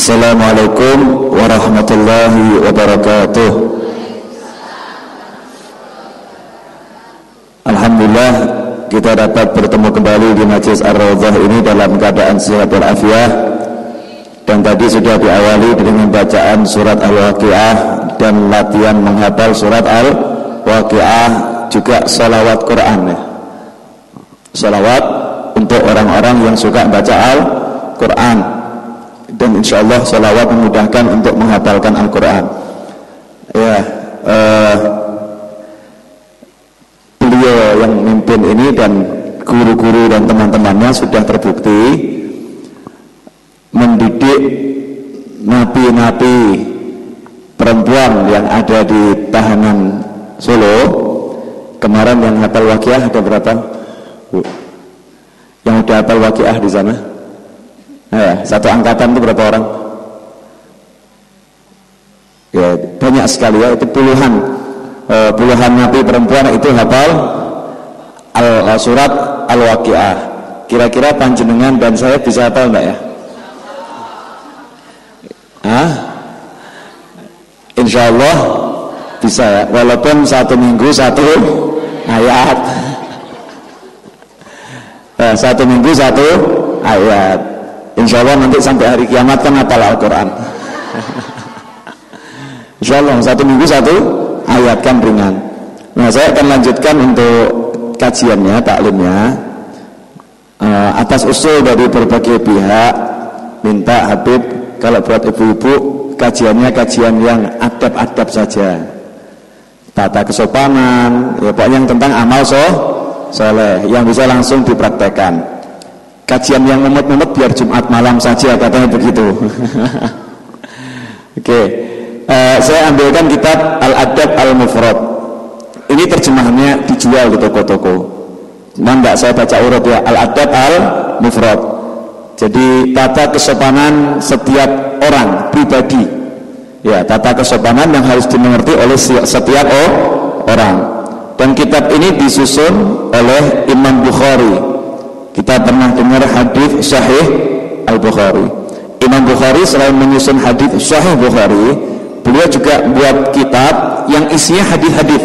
Assalamualaikum warahmatullahi wabarakatuh. Alhamdulillah kita dapat bertemu kembali di Majlis Ar-Raudhah ini dalam keadaan sehat walafiat. Dan tadi sudah diawali dengan bacaan surat Al-Waqiah dan latihan menghafal surat Al-Waqiah, juga salawat Quran ya. Salawat untuk orang-orang yang suka baca Al-Quran. Dan insyaallah salawat memudahkan untuk menghafalkan Al-Quran. Ya, beliau yang memimpin ini dan guru-guru dan teman-temannya sudah terbukti mendidik napi-napi perempuan yang ada di tahanan Solo. Kemarin yang hafal Waqiah ada berapa? Yang udah hafal Waqiah di sana? Ya, satu angkatan itu berapa orang? Ya, banyak sekali ya, itu puluhan napi perempuan itu hafal surat Al-Waqiah. Kira-kira panjenengan dan saya bisa hafal enggak ya? Insyaallah bisa ya, walaupun satu minggu satu ayat. Satu minggu satu ayat. Insyaallah nanti sampai hari kiamat kan hafal Al-Quran. Insyaallah satu minggu satu ayat kan ringan. Nah, saya akan lanjutkan untuk kajiannya, taklimnya atas usul dari berbagai pihak. Minta Habib kalau buat ibu-ibu kajiannya kajian yang adab-adab saja, tata kesopanan ya, pokoknya yang tentang amal soleh yang bisa langsung dipraktekkan. Kajian yang memut-memut biar Jumat malam saja, katanya begitu. Oke. Saya ambilkan kitab Al-Adab Al-Mufrad. Ini terjemahannya dijual di toko-toko. Nah, saya baca urut ya, Al-Adab Al-Mufrad. Jadi tata kesopanan setiap orang pribadi. Ya, tata kesopanan yang harus dimengerti oleh setiap orang. Dan kitab ini disusun oleh Imam Bukhari. Kita pernah dengar hadis Sahih Al-Bukhari. Imam Bukhari selain menyusun hadis Sahih Bukhari, beliau juga buat kitab yang isinya hadis-hadis.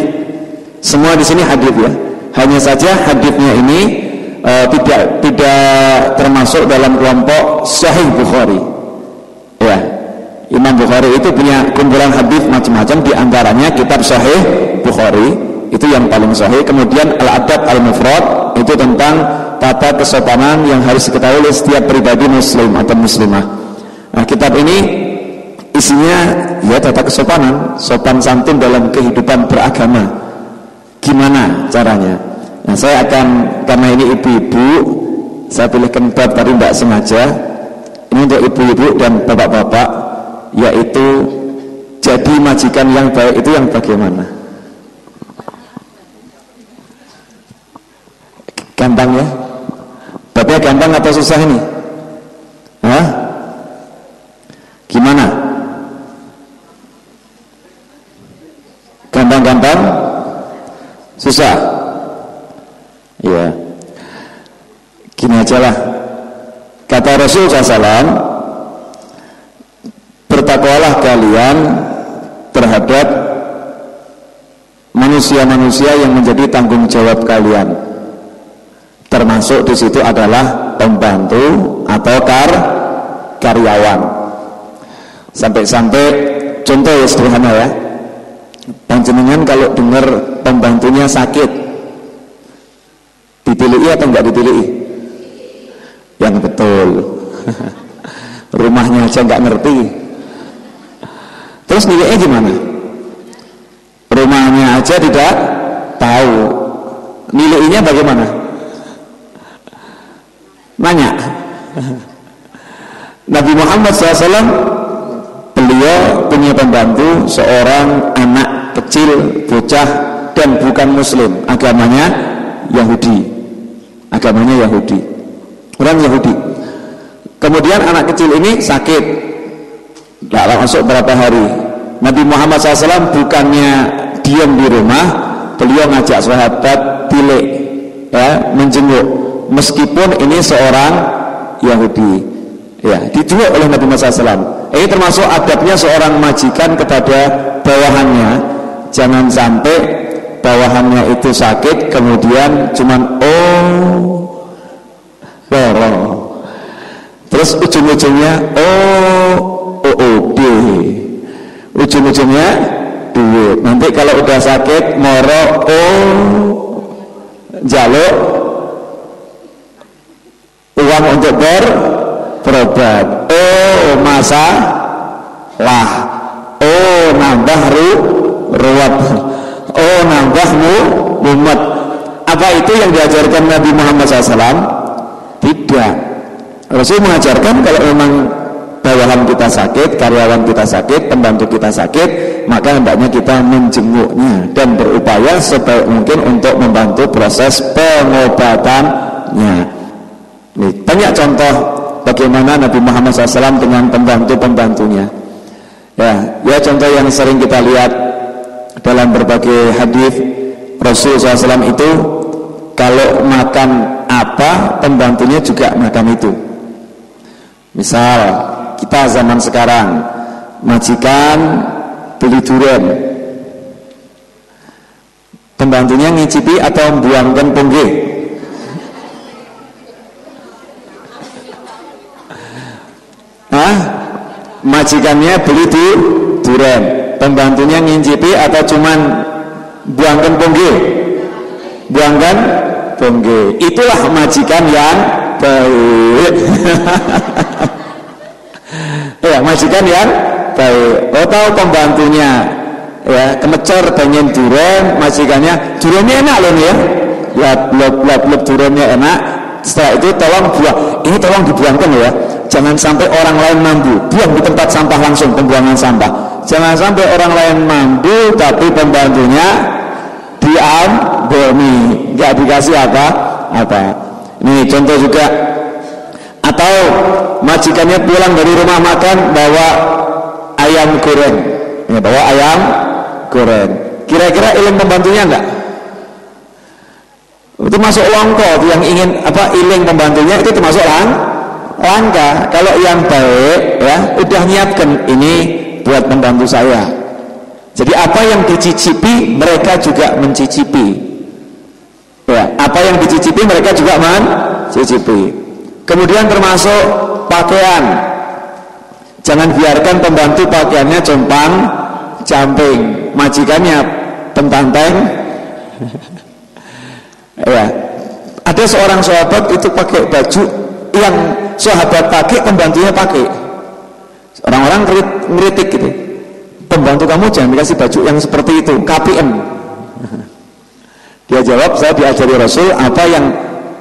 Semua di sini hadis ya. Hanya saja hadisnya ini tidak termasuk dalam kelompok Sahih Bukhari. Ya. Imam Bukhari itu punya kumpulan hadis macam-macam, di antaranya kitab Sahih Bukhari itu yang paling sahih. Kemudian Al-Adab Al-Mufrad itu tentang tata kesopanan yang harus diketahui oleh setiap pribadi muslim atau muslimah. Nah, kitab ini isinya ya tata kesopanan, sopan santun dalam kehidupan beragama. Gimana caranya? Nah, saya akan, karena ini ibu-ibu, saya pilihkan bab tadi tidak sengaja. Ini untuk ibu-ibu dan bapak-bapak, yaitu jadi majikan yang baik itu yang bagaimana? Gampang ya? Babnya gampang atau susah ini? Gimana? Gampang-gampang? Susah? Ya. Gini aja lah. Kata Rasul SAW, bertakwalah kalian terhadap manusia-manusia yang menjadi tanggung jawab kalian. Termasuk di situ adalah pembantu atau karyawan. Sampai-sampai contoh ya sederhana ya. Panjenengan kalau dengar pembantunya sakit, dipilih atau enggak dipilih? Yang betul. Rumahnya aja enggak ngerti. Terus nilainya gimana? Rumahnya aja tidak tahu. Nilainya bagaimana? Nanya. Nabi Muhammad SAW, beliau punya pembantu seorang anak kecil, bocah, dan bukan muslim, agamanya Yahudi. Orang Yahudi. Kemudian anak kecil ini sakit, tidak masuk berapa hari. Nabi Muhammad SAW bukannya diam di rumah, beliau ngajak sahabat tilik ya, menjenguk. Meskipun ini seorang Yahudi, ya, dijenguk oleh Nabi Muhammad SAW. Ini termasuk adabnya seorang majikan kepada bawahannya. Jangan sampai bawahannya itu sakit kemudian cuman terus ujung-ujungnya OOD, ujung-ujungnya duit. Nanti kalau udah sakit moro jaluk uang untuk berobat, masalah, nambah ruwet, nambah mumet. Apa itu yang diajarkan Nabi Muhammad SAW? Tidak. Rasul mengajarkan kalau memang bawahan kita sakit, karyawan kita sakit, pembantu kita sakit, maka hendaknya kita menjenguknya dan berupaya sebaik mungkin untuk membantu proses pengobatannya. Nih, banyak contoh bagaimana Nabi Muhammad SAW dengan pembantu-pembantunya. Ya contoh yang sering kita lihat dalam berbagai hadis, Rasul SAW itu kalau makan apa, pembantunya juga makan itu. Misal kita zaman sekarang, majikan beli durian, pembantunya ngicipi atau buangkan ponggih? Majikannya beli durian, pembantunya ngicipi atau cuman buangkan ponggih? Buangkan ponggih. Itulah majikan yang baik. Ya, majikan yang baik. Tahu pembantunya kemecor pengen durian, majikannya duriannya enak loh nih ya, lap duriannya enak. Setelah itu tolong buang, ini tolong dibuangkan ya, jangan sampai orang lain mambu, buang di tempat sampah langsung, pembuangan sampah. Jangan sampai orang lain mambu tapi pembantunya diamboni, nggak dikasih apa. Ini contoh juga. Atau majikannya pulang dari rumah makan bawa ayam goreng, kira-kira iling pembantunya enggak? Itu masuk longko. Yang ingin iling pembantunya itu termasuk langka. Kalau yang baik udah nyiapkan ini buat pembantu saya. Jadi apa yang dicicipi mereka juga mencicipi. Apa yang dicicipi mereka juga mencicipi. Kemudian termasuk pakaian. Jangan biarkan pembantu pakaiannya compang-camping, majikannya pentanteng. Ada seorang sahabat itu pakai baju yang sahabat pakai, pembantunya pakai. Orang-orang ngeritik gitu. Pembantu kamu jangan dikasih baju yang seperti itu, KPM. Dia jawab, saya diajari Rasul, apa yang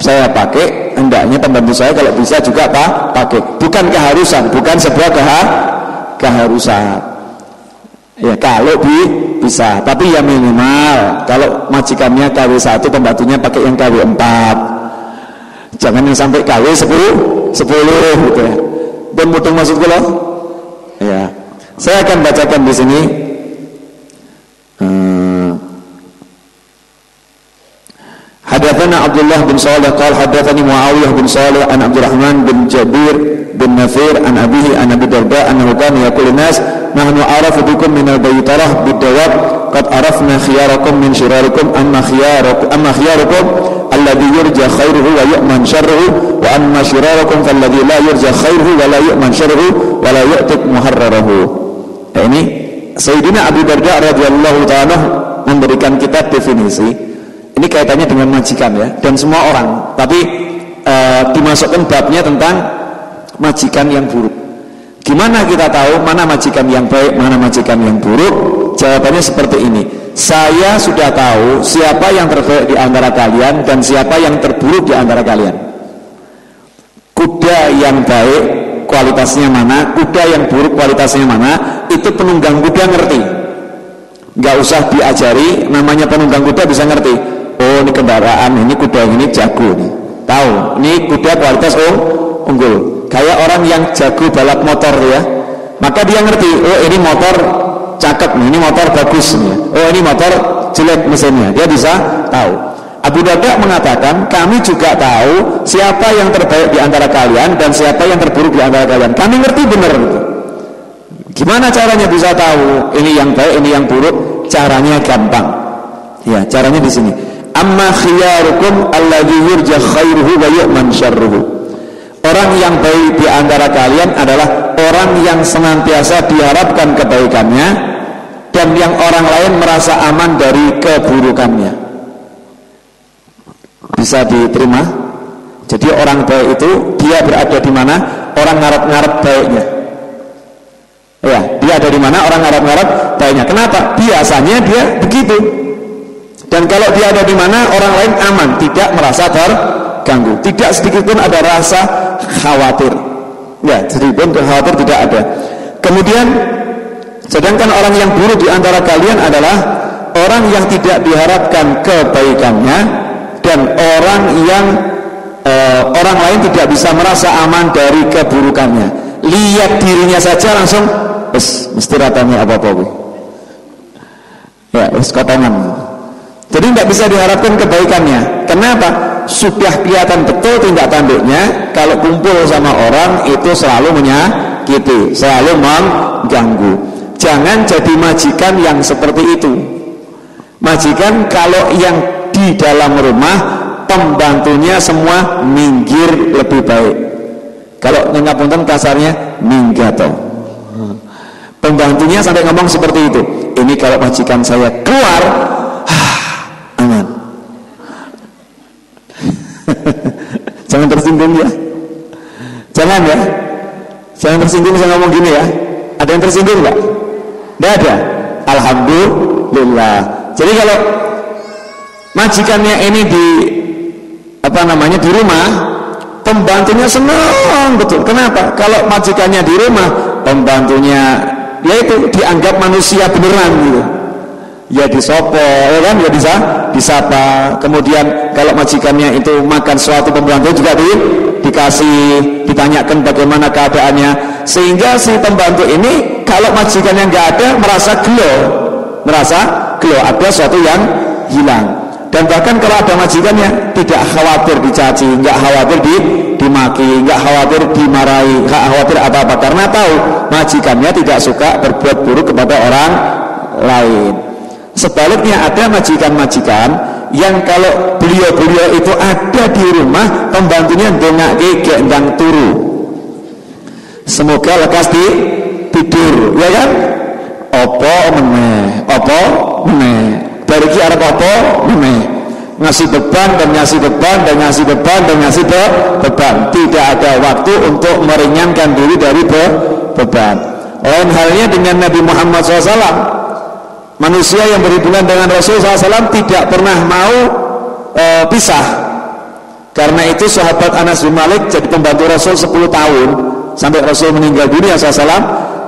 saya pakai hendaknya pembantu saya kalau bisa juga pakai. Bukan keharusan, bukan sebuah keharusan. Kalau bisa, tapi ya minimal. Kalau majikannya KW 1, pembantunya pakai yang KW 4. Jangan yang sampai KW 10 gitu ya. Dan mutung maksud kula? Saya akan bacakan di sini. Hadatsana Abdullah bin Shalih qala hadatsani Muawiyah bin Shalih an Abdurrahman bin Jabir bin Nafir an abihi an Abi Darda annahu kana yaqulu nas nahnu arafu bikum min al-baytarah bid-dawab qad arafna khiyarakum min shirarikum amma khiyarukum alladhi yurja khairuhu wa yu'man syarruhu wa amma shirarakum falladhi la yurja khairuhu wa la yu'man syarruhu wa la yu'tik muharrarahu. Ini Sayyidina Abu Darda radhiyallahu ta'ala memberikan kita definisi. Ini kaitannya dengan majikan ya, dan semua orang. Tapi dimasukkan babnya tentang majikan yang buruk. Gimana kita tahu mana majikan yang baik, mana majikan yang buruk? Jawabannya seperti ini. Saya sudah tahu siapa yang terbaik di antara kalian dan siapa yang terburuk di antara kalian. Kuda yang baik kualitasnya mana, kuda yang buruk kualitasnya mana, itu penunggang kuda ngerti. Nggak usah diajari, namanya penunggang kuda bisa ngerti. Oh, ini kendaraan, ini kuda ini jago nih. Tahu, ini kuda kualitas unggul. Kayak orang yang jago balap motor ya. Maka dia ngerti, oh ini motor cakep nih, ini motor bagus nih. Oh, ini motor jelek mesinnya. Dia bisa tahu. Abu Darda mengatakan, kami juga tahu siapa yang terbaik di antara kalian dan siapa yang terburuk di antara kalian. Kami ngerti benar. Gimana caranya bisa tahu ini yang baik, ini yang buruk? Caranya gampang. Ya, caranya di sini. Amma khiyarukum alladzi yurja khairuhu wa yu'man syarruhu. Orang yang baik di antara kalian adalah orang yang senantiasa diharapkan kebaikannya dan yang orang lain merasa aman dari keburukannya. Bisa diterima? Jadi orang baik itu dia berada di mana? Orang ngarep-ngarep baiknya. Ya, dia ada di mana? Orang ngarep-ngarep baiknya. Kenapa? Biasanya dia begitu. Dan kalau dia ada di mana, orang lain aman, tidak merasa terganggu. Tidak sedikit pun ada rasa khawatir. Ya, sedikit pun khawatir tidak ada. Kemudian, sedangkan orang yang buruk di antara kalian adalah orang yang tidak diharapkan kebaikannya dan orang yang orang lain tidak bisa merasa aman dari keburukannya. Lihat dirinya saja langsung mesti ratanya apa-apa. Ya, kotongan. Jadi tidak bisa diharapkan kebaikannya. Kenapa? Sudah kelihatan betul tindak tanduknya. Kalau kumpul sama orang itu selalu menyakiti, selalu mengganggu. Jangan jadi majikan yang seperti itu. Majikan kalau yang di dalam rumah pembantunya semua minggir lebih baik. Kalau ngapunten kasarnya minggato. Pembantunya sampai ngomong seperti itu. Ini kalau majikan saya keluar, aman. Jangan tersinggung ya. Jangan ya. Jangan tersinggung saya ngomong gini ya. Ada yang tersinggung enggak? Tidak ada. Alhamdulillah. Jadi kalau majikannya ini di di rumah, pembantunya senang betul. Kenapa? Kalau majikannya di rumah, pembantunya yaitu dianggap manusia beneran gitu. Ya disopo, ya kan, ya bisa disapa. Kemudian kalau majikannya itu makan suatu, pembantu juga dikasih, ditanyakan bagaimana keadaannya, sehingga si pembantu ini kalau majikannya nggak ada merasa gelo, ada sesuatu yang hilang. Dan bahkan kalau ada majikannya tidak khawatir dicaci, nggak khawatir dimaki, nggak khawatir dimarahi, nggak khawatir apa-apa, karena tahu majikannya tidak suka berbuat buruk kepada orang lain. Sebaliknya ada majikan-majikan yang kalau beliau-beliau itu ada di rumah, pembantunya ndongake gendang turu, semoga lekas tidur, ya kan? Opo meneh dari ki arep apa meneh, ngasih beban dan ngasih beban dan ngasih beban dan ngasih beban. Tidak ada waktu untuk meringankan diri dari beban. Lain halnya dengan Nabi Muhammad SAW. Manusia yang berhubungan dengan Rasul SAW tidak pernah mau pisah. Karena itu sahabat Anas bin Malik jadi pembantu Rasul 10 tahun sampai Rasul meninggal dunia SAW,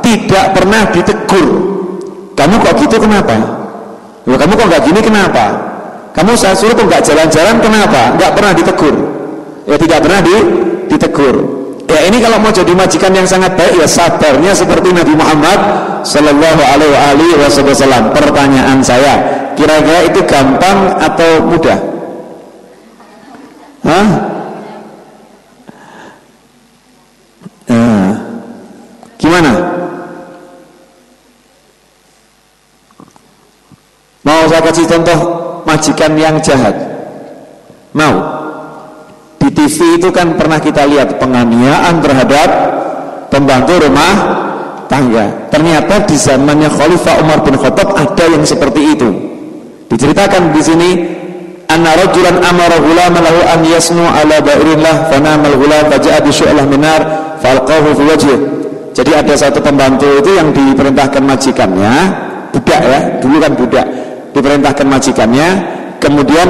tidak pernah ditegur. Kamu kok gitu kenapa? Ya, kamu kok nggak gini kenapa? Kamu saya suruh kok nggak jalan-jalan kenapa? Nggak pernah ditegur. Ya tidak pernah ditegur. Ya ini kalau mau jadi majikan yang sangat baik, ya sabarnya seperti Nabi Muhammad Sallallahu Alaihi Wasallam. Pertanyaan saya, kira-kira itu gampang atau mudah? Hah? Gimana? Mau saya kasih contoh majikan yang jahat? Mau? Di TV itu kan pernah kita lihat penganiayaan terhadap pembantu rumah tangga. Ternyata di zamannya Khalifah Umar bin Khattab ada yang seperti itu. Diceritakan di sini, anna rajulan amara ghulaman lahu an yasnu ala ba'irillah fanamal ghulam faja'a bi syu'lah minar falqahu fi wajhihi. Jadi ada satu pembantu itu yang diperintahkan majikannya, budak ya, dulu kan budak, diperintahkan majikannya, kemudian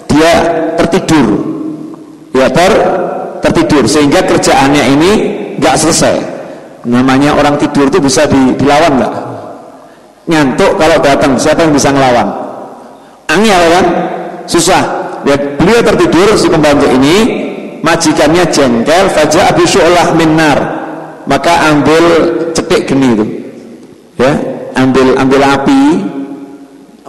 dia tertidur. Ya tertidur sehingga kerjaannya ini nggak selesai. Namanya orang tidur itu bisa dilawan nggak? Ngantuk kalau datang, siapa yang bisa ngelawan? Angel kan? Susah. Ya, beliau tertidur si pembantu ini, majikannya jengkel, faja abi syu'lah minnar, maka ambil cetik geni itu, ya, ambil api,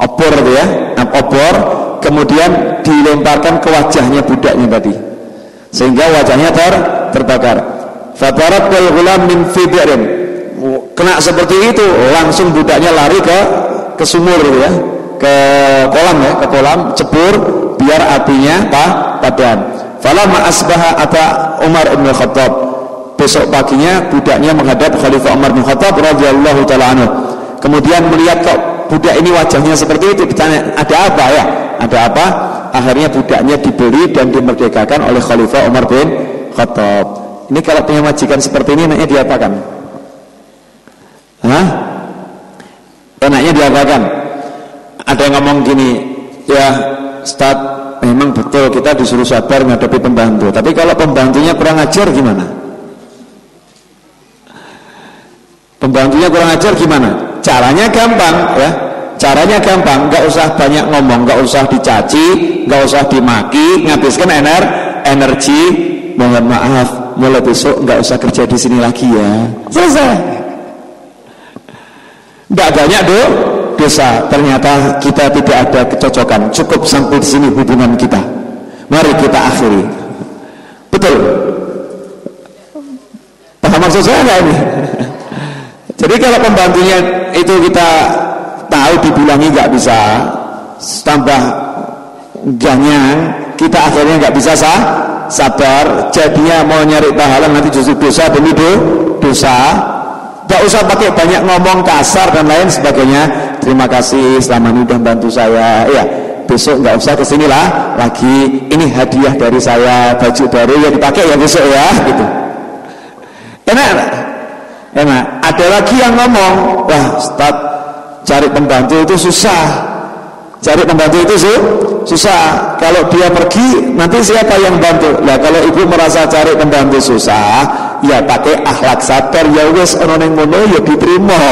obor itu ya, obor, kemudian dilemparkan ke wajahnya budaknya tadi, sehingga wajahnya terbakar. Fabarat wal ghulam min fidrin, kena seperti itu, langsung budaknya lari ke sumur gitu ya, ke kolam cebur biar apinya padam. Falamma asbaha ata Umar bin Khattab, besok paginya budaknya menghadap Khalifah Umar bin Khattab radhiyallahu taala anhu. Kemudian melihat kok budak ini wajahnya seperti itu, ditanya ada apa ya? Ada apa? Akhirnya budaknya dibeli dan dimerdekakan oleh Khalifah Umar bin Khattab. Ini kalau punya majikan seperti ini enaknya diapakan? Hah? Enaknya diapakan? Ada yang ngomong gini, ya Ustaz, memang betul kita disuruh sabar menghadapi pembantu, tapi kalau pembantunya kurang ajar gimana? Pembantunya kurang ajar gimana? Caranya gampang ya. Caranya gampang, nggak usah banyak ngomong, nggak usah dicaci, nggak usah dimaki, nghabiskan energi. Mohon maaf, mulai besok nggak usah kerja di sini lagi ya. Selesai. Nggak banyak dosa. Ternyata kita tidak ada kecocokan. Cukup sampai di sini hubungan kita. Mari kita akhiri. Betul. Paham maksud saya nggak ini? Jadi kalau pembantunya itu kita tahu dibilangi nggak bisa, tambah ganyang, kita akhirnya nggak bisa sabar, jadinya mau nyari pahala nanti justru dosa demi dosa. Nggak usah pakai banyak ngomong kasar dan lain sebagainya. Terima kasih selama ini udah bantu saya. Ya besok nggak usah kesini lah lagi. Ini hadiah dari saya, baju baru ya dipakai ya besok ya gitu. Enak. Ada lagi yang ngomong, wah Ustaz, cari pembantu itu susah. Cari pembantu itu susah. Kalau dia pergi, nanti siapa yang bantu? Lah kalau ibu merasa cari pembantu susah, ya pakai akhlak sabar, ya wis ono ning ngono ya diterima.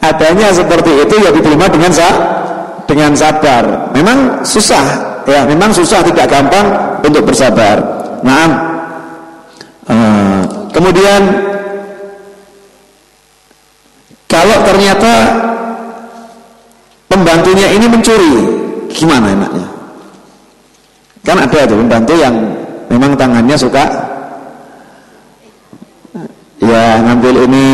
Adanya seperti itu ya diterima dengan sabar. Memang susah, ya memang susah, tidak gampang untuk bersabar. Nah, kemudian kalau ternyata pembantunya ini mencuri, gimana enaknya? Kan ada tuh pembantu yang memang tangannya suka ya ngambil ini,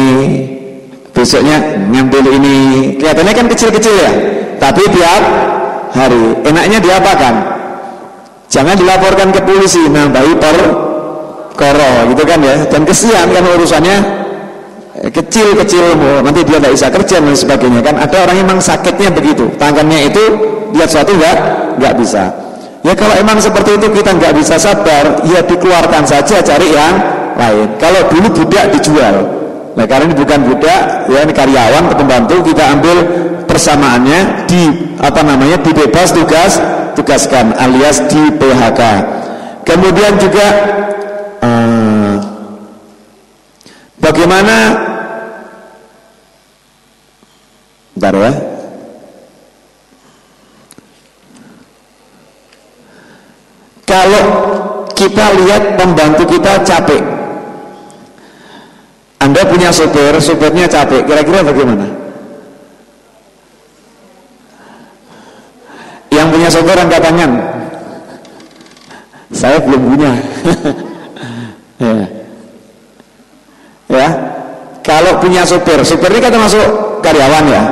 besoknya ngambil ini, kelihatannya kan kecil-kecil ya, tapi tiap hari. Enaknya diapakan? Jangan dilaporkan ke polisi, nambahi perkara gitu kan ya, dan kesian kan urusannya kecil nanti dia tidak bisa kerja dan sebagainya kan. Ada orang yang memang sakitnya begitu, tangannya itu lihat suatu nggak bisa. Ya kalau emang seperti itu kita nggak bisa sabar, ya dikeluarkan saja, cari yang lain. Kalau dulu budak dijual, nah karena ini bukan budak, ya ini karyawan atau pembantu, kita ambil persamaannya dibebas tugaskan alias di PHK. Kemudian juga bagaimana? Bentar ya. Kalau kita lihat pembantu kita capek, Anda punya sopirnya capek, kira-kira bagaimana? Yang punya sopir angkat tangan. Saya belum punya. Ya, kalau punya sopir ini kan termasuk karyawan ya.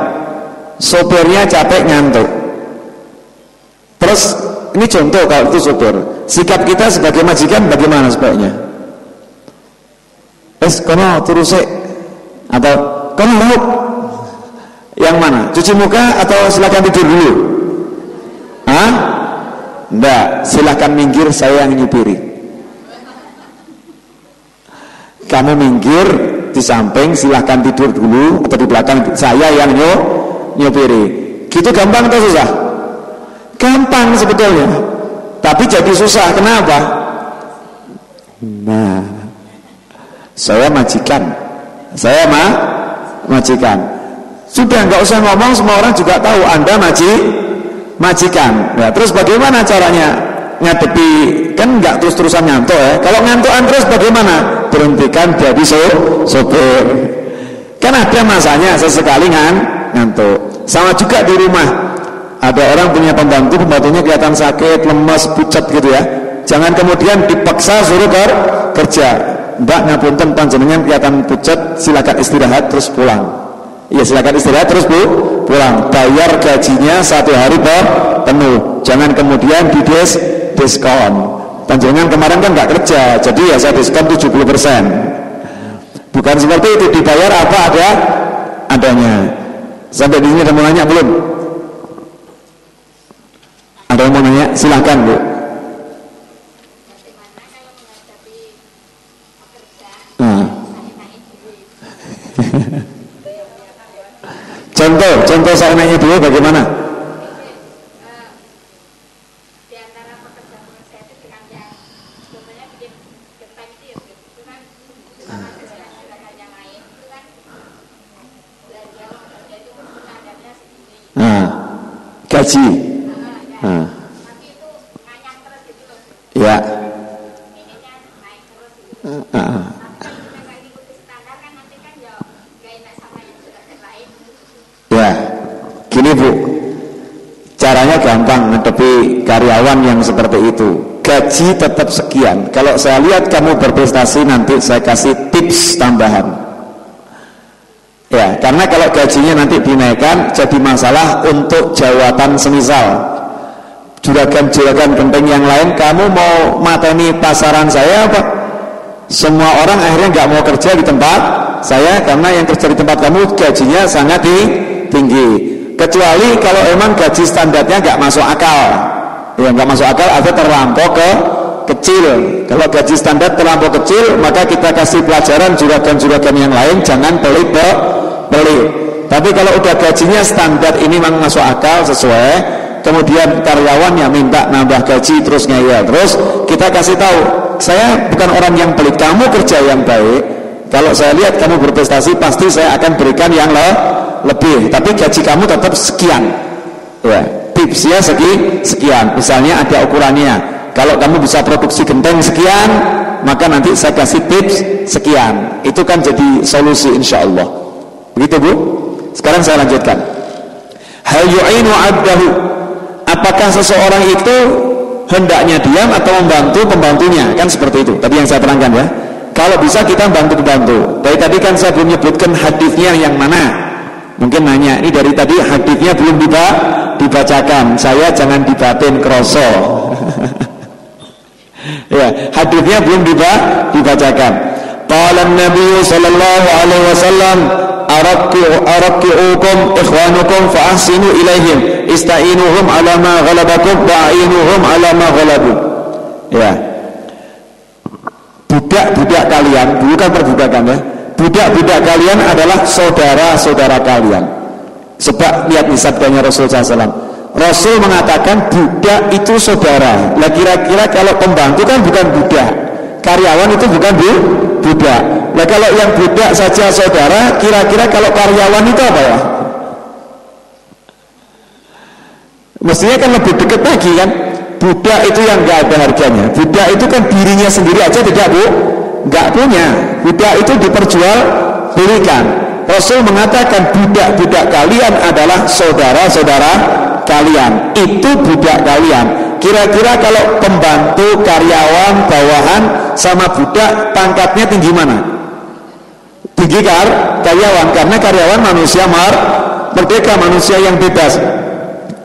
Sopirnya capek ngantuk. Terus ini contoh kalau itu sopir. Sikap kita sebagai majikan bagaimana sebaiknya? Kono terus atau kono lauk? Yang mana? Cuci muka atau silakan tidur dulu? Hah? Enggak, silakan minggir, saya yang nyupiri. Kamu minggir di samping, silahkan tidur dulu, atau di belakang, saya yang nyupiri. Gitu gampang atau susah? Gampang sebetulnya, tapi jadi susah. Kenapa? Nah, saya majikan, majikan. Sudah nggak usah ngomong, semua orang juga tahu Anda majikan. Nah, terus bagaimana caranya ngadepi? Kan nggak terus-terusan ngantuk ya. Kalau ngantukan terus bagaimana? Berhentikan jadi sopir. Kan ada masanya sesekali ngantuk. Sama juga di rumah, ada orang punya pembantunya kelihatan sakit, lemas, pucat gitu ya. Jangan kemudian dipaksa suruh kerja. Mbak ngapunten panjenengan kelihatan pucat, silakan istirahat terus pulang. Ya silakan istirahat terus pulang. Bayar gajinya 1 hari penuh. Jangan kemudian diskon. Panjenengan kemarin kan nggak kerja, jadi ya saya diskon 70%. Bukan seperti itu, dibayar apa adanya. Sampai di sini ada mau nanya belum? Ada yang mau nanya? Silahkan Bu. Contoh saya nanya dulu bagaimana? Di antara pekerja-pekerja itu dengan yang contohnya bikin genteng itu kan sama gerakan yang lain itu kan belanja pekerja itu standarnya segini. Gaji. Tapi itu nganyang terus gitu loh. Ya. Ininya naik terus gitu. Tapi kan kita nggak ikuti standar kan nanti kan ya nggak enak sama yang sudah lain. Ya, gini Bu, caranya gampang menghadapi karyawan yang seperti itu. Gaji tetap sekian. Kalau saya lihat kamu berprestasi, nanti saya kasih tips tambahan. Ya, karena kalau gajinya nanti dinaikkan, jadi masalah untuk jawatan semisal juragan-juragan genteng yang lain. Kamu mau mateni pasaran saya apa? Semua orang akhirnya nggak mau kerja di tempat saya, karena yang kerja di tempat kamu gajinya sangat tinggi. Kecuali kalau emang gaji standarnya nggak masuk akal, ya nggak masuk akal atau terlampau kecil. Kalau gaji standar terlampau kecil, maka kita kasih pelajaran juragan-juragan yang lain jangan pelit. Tapi kalau udah gajinya standar, ini memang masuk akal sesuai, kemudian karyawannya minta nambah gaji terus ngeyel terus, kita kasih tahu, saya bukan orang yang pelit, kamu kerja yang baik. Kalau saya lihat kamu berprestasi, pasti saya akan berikan yang lebih, tapi gaji kamu tetap sekian. Ya, tipsnya sekian. Misalnya ada ukurannya. Kalau kamu bisa produksi genteng sekian, maka nanti saya kasih tips sekian. Itu kan jadi solusi insya Allah. Begitu Bu. Sekarang saya lanjutkan. Hal yu'inu 'abdahu. Apakah seseorang itu hendaknya diam atau membantu pembantunya? Kan seperti itu. Tadi yang saya terangkan ya. Kalau bisa kita bantu pembantu. Dari tadi kan saya belum menyebutkan hadisnya yang mana. Mungkin nanya, ini dari tadi hadisnya belum dibacakan. Saya jangan dibatin kroso. Ya, hadisnya belum dibacakan. Qala an-nabiy sallallahu alaihi wasallam, "Araqiukum ikhwanukum fa ahsinu ilaihim, ista'inuhum ala ma ghalabakum wa'inuhum ala ma ghalabu." Ya. Budak-budak kalian, bukan perbudakan ya. Budak-budak kalian adalah saudara-saudara kalian. Sebab lihat nih sabdanya Rasul SAW. Rasul mengatakan budak itu saudara. Lah kira-kira kalau pembantu kan bukan budak, karyawan itu bukan budak. Nah kalau yang budak saja saudara, kira-kira kalau karyawan itu apa ya? Mestinya kan lebih dekat lagi kan. Budak itu yang nggak ada harganya. Budak itu kan dirinya sendiri aja tidak nggak punya. Budak itu diperjualbelikan. Rasul mengatakan budak-budak kalian adalah saudara-saudara kalian. Itu budak kalian. Kira-kira kalau pembantu, karyawan, bawahan sama budak pangkatnya tinggi mana? Tinggi karyawan, karena karyawan manusia merdeka, manusia yang bebas.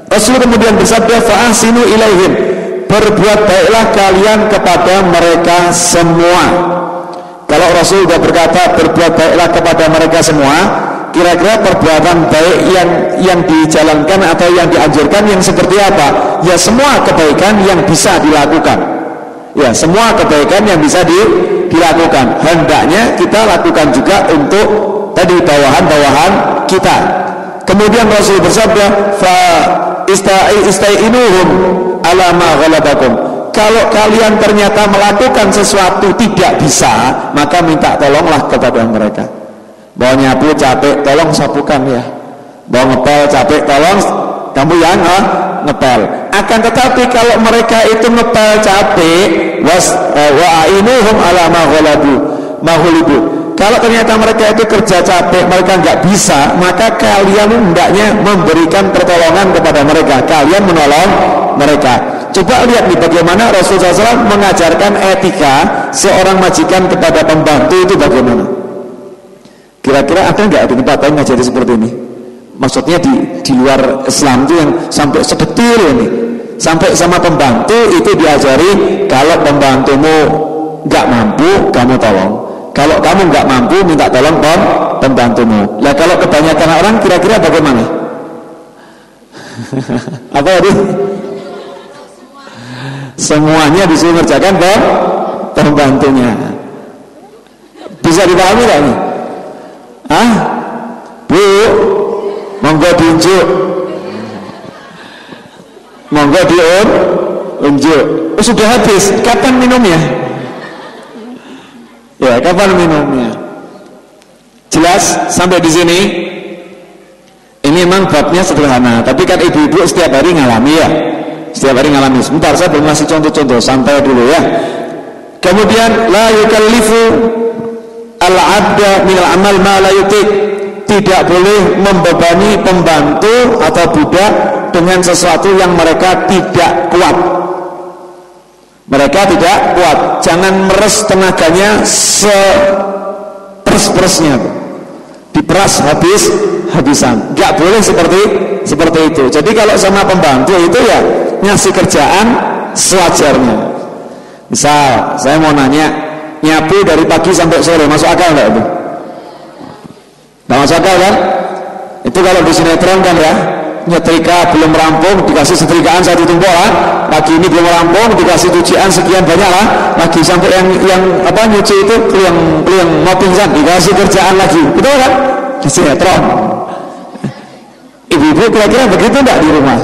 Rasul kemudian bersabda, fa'ahsinu ilaihim, berbuat baiklah kalian kepada mereka semua. Kalau Rasul sudah berkata berbuat baiklah kepada mereka semua, kira-kira perbuatan baik yang dijalankan atau yang dianjurkan yang seperti apa? Ya semua kebaikan yang bisa dilakukan. Ya semua kebaikan yang bisa dilakukan. Hendaknya kita lakukan juga untuk tadi bawahan-bawahan kita. Kemudian Rasul bersabda, fa istainuhum ala ma ghalabakum. Kalau kalian ternyata melakukan sesuatu tidak bisa, maka minta tolonglah kepada mereka. Bawa nyapu capek, tolong sapukan ya. Bawa ngepel capek, tolong kamu yang ngepel. Akan tetapi kalau mereka itu ngepel capek, wa'ainuhum ala ma ghulibu. Kalau ternyata mereka itu kerja capek, mereka nggak bisa, maka kalian hendaknya memberikan pertolongan kepada mereka. Kalian menolong mereka. Coba lihat nih bagaimana Rasulullah SAW mengajarkan etika seorang majikan kepada pembantu itu bagaimana. Kira-kira ada nggak di tempat lain ngajari seperti ini? Maksudnya di luar Islam itu yang sampai sedetil ini, sampai sama pembantu itu diajari kalau pembantumu nggak mampu kamu tolong, kalau kamu nggak mampu minta tolong pembantumu. Lah kalau kebanyakan orang kira-kira bagaimana? Apa itu? Semuanya disuruh mengerjakan pembantunya. Bisa dipahami tak ini? Bu, monggo diunjuk, monggo diunjuk. Sudah habis, kapan minumnya? Ya, kapan minumnya? Jelas sampai di sini. Ini memang babnya sederhana, tapi kan ibu-ibu setiap hari ngalami ya. Setiap hari ngalami. Sebentar, saya belum ngasih contoh-contoh, santai dulu ya. Kemudian la yukallifu al-'abda minal amal ma la yutiq. Tidak boleh membebani pembantu atau budak dengan sesuatu yang mereka tidak kuat. Mereka tidak kuat. Jangan meres tenaganya seperes-peresnya, diperas habis-habisan. Gak boleh seperti itu. Jadi kalau sama pembantu itu ya ngasih kerjaan sewajarnya. Misal saya mau nanya, nyapu dari pagi sampai sore masuk akal enggak itu? Nggak masuk akal kan? Itu kalau di sinetron kan ya, nyetrika belum rampung dikasih setrikaan satu tumpuk lah, lagi ini belum rampung dikasih cucian sekian banyak lah, lagi sampai yang apa nyuci itu yang mau pingsan dikasih kerjaan lagi, betul kan? Di sinetron. Ibu-ibu kira-kira begitu enggak di rumah?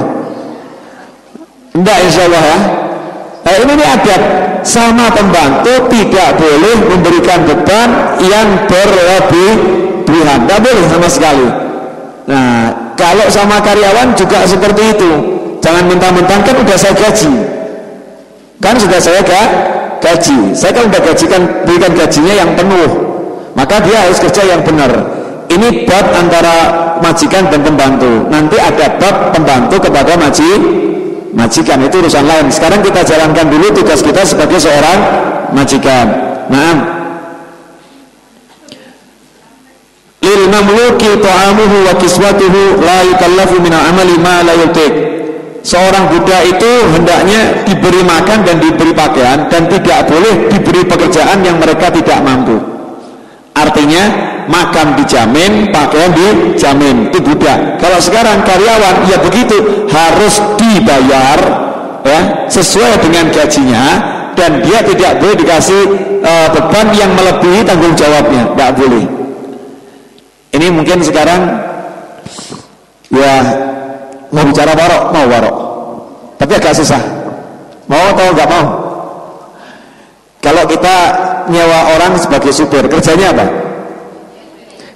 Enggak, insya Allah ya. Nah, ini adab sama pembantu tidak boleh memberikan beban yang berlebihan, tidak boleh sama sekali. Nah, kalau sama karyawan juga seperti itu. Jangan mentang-mentang kan udah saya gaji, kan sudah saya gaji. Saya kan udah gajikan, berikan gajinya yang penuh, maka dia harus kerja yang benar. Ini bab antara majikan dan pembantu. Nanti ada bab pembantu kepada majikan, itu urusan lain. Sekarang kita jalankan dulu tugas kita sebagai seorang majikan. Nah, lil mamluki ta'amuhu wa kiswatuhu la yukallafu minal amali ma la yutiq. Seorang budak itu hendaknya diberi makan dan diberi pakaian, dan tidak boleh diberi pekerjaan yang mereka tidak mampu. Artinya makan dijamin, pakaian dijamin, itu budak. Kalau sekarang karyawan ya begitu, harus dibayar ya sesuai dengan gajinya, dan dia tidak boleh dikasih beban yang melebihi tanggung jawabnya, tidak boleh. Ini mungkin sekarang ya mau bicara warok, tapi agak susah. Mau atau enggak mau? Kalau kita nyewa orang sebagai supir, kerjanya apa?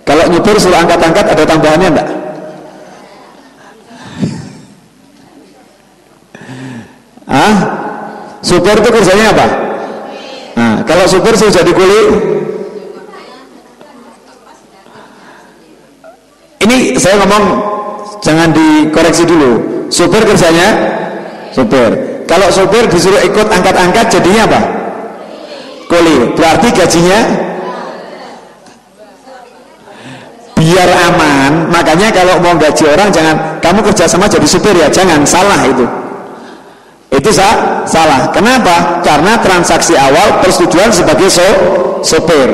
Kalau nyupir suruh angkat-angkat, ada tambahannya enggak? Supir itu kerjanya apa? Nah, kalau supir suruh jadi kuli, ini saya ngomong jangan dikoreksi dulu. Supir kerjanya supir. Kalau supir disuruh ikut angkat-angkat, jadinya apa? Kuli. Berarti gajinya biar aman. Makanya kalau mau gaji orang, jangan kamu kerja sama jadi supir ya, jangan, salah itu. Itu salah. Kenapa? Karena transaksi awal persetujuan sebagai sopir.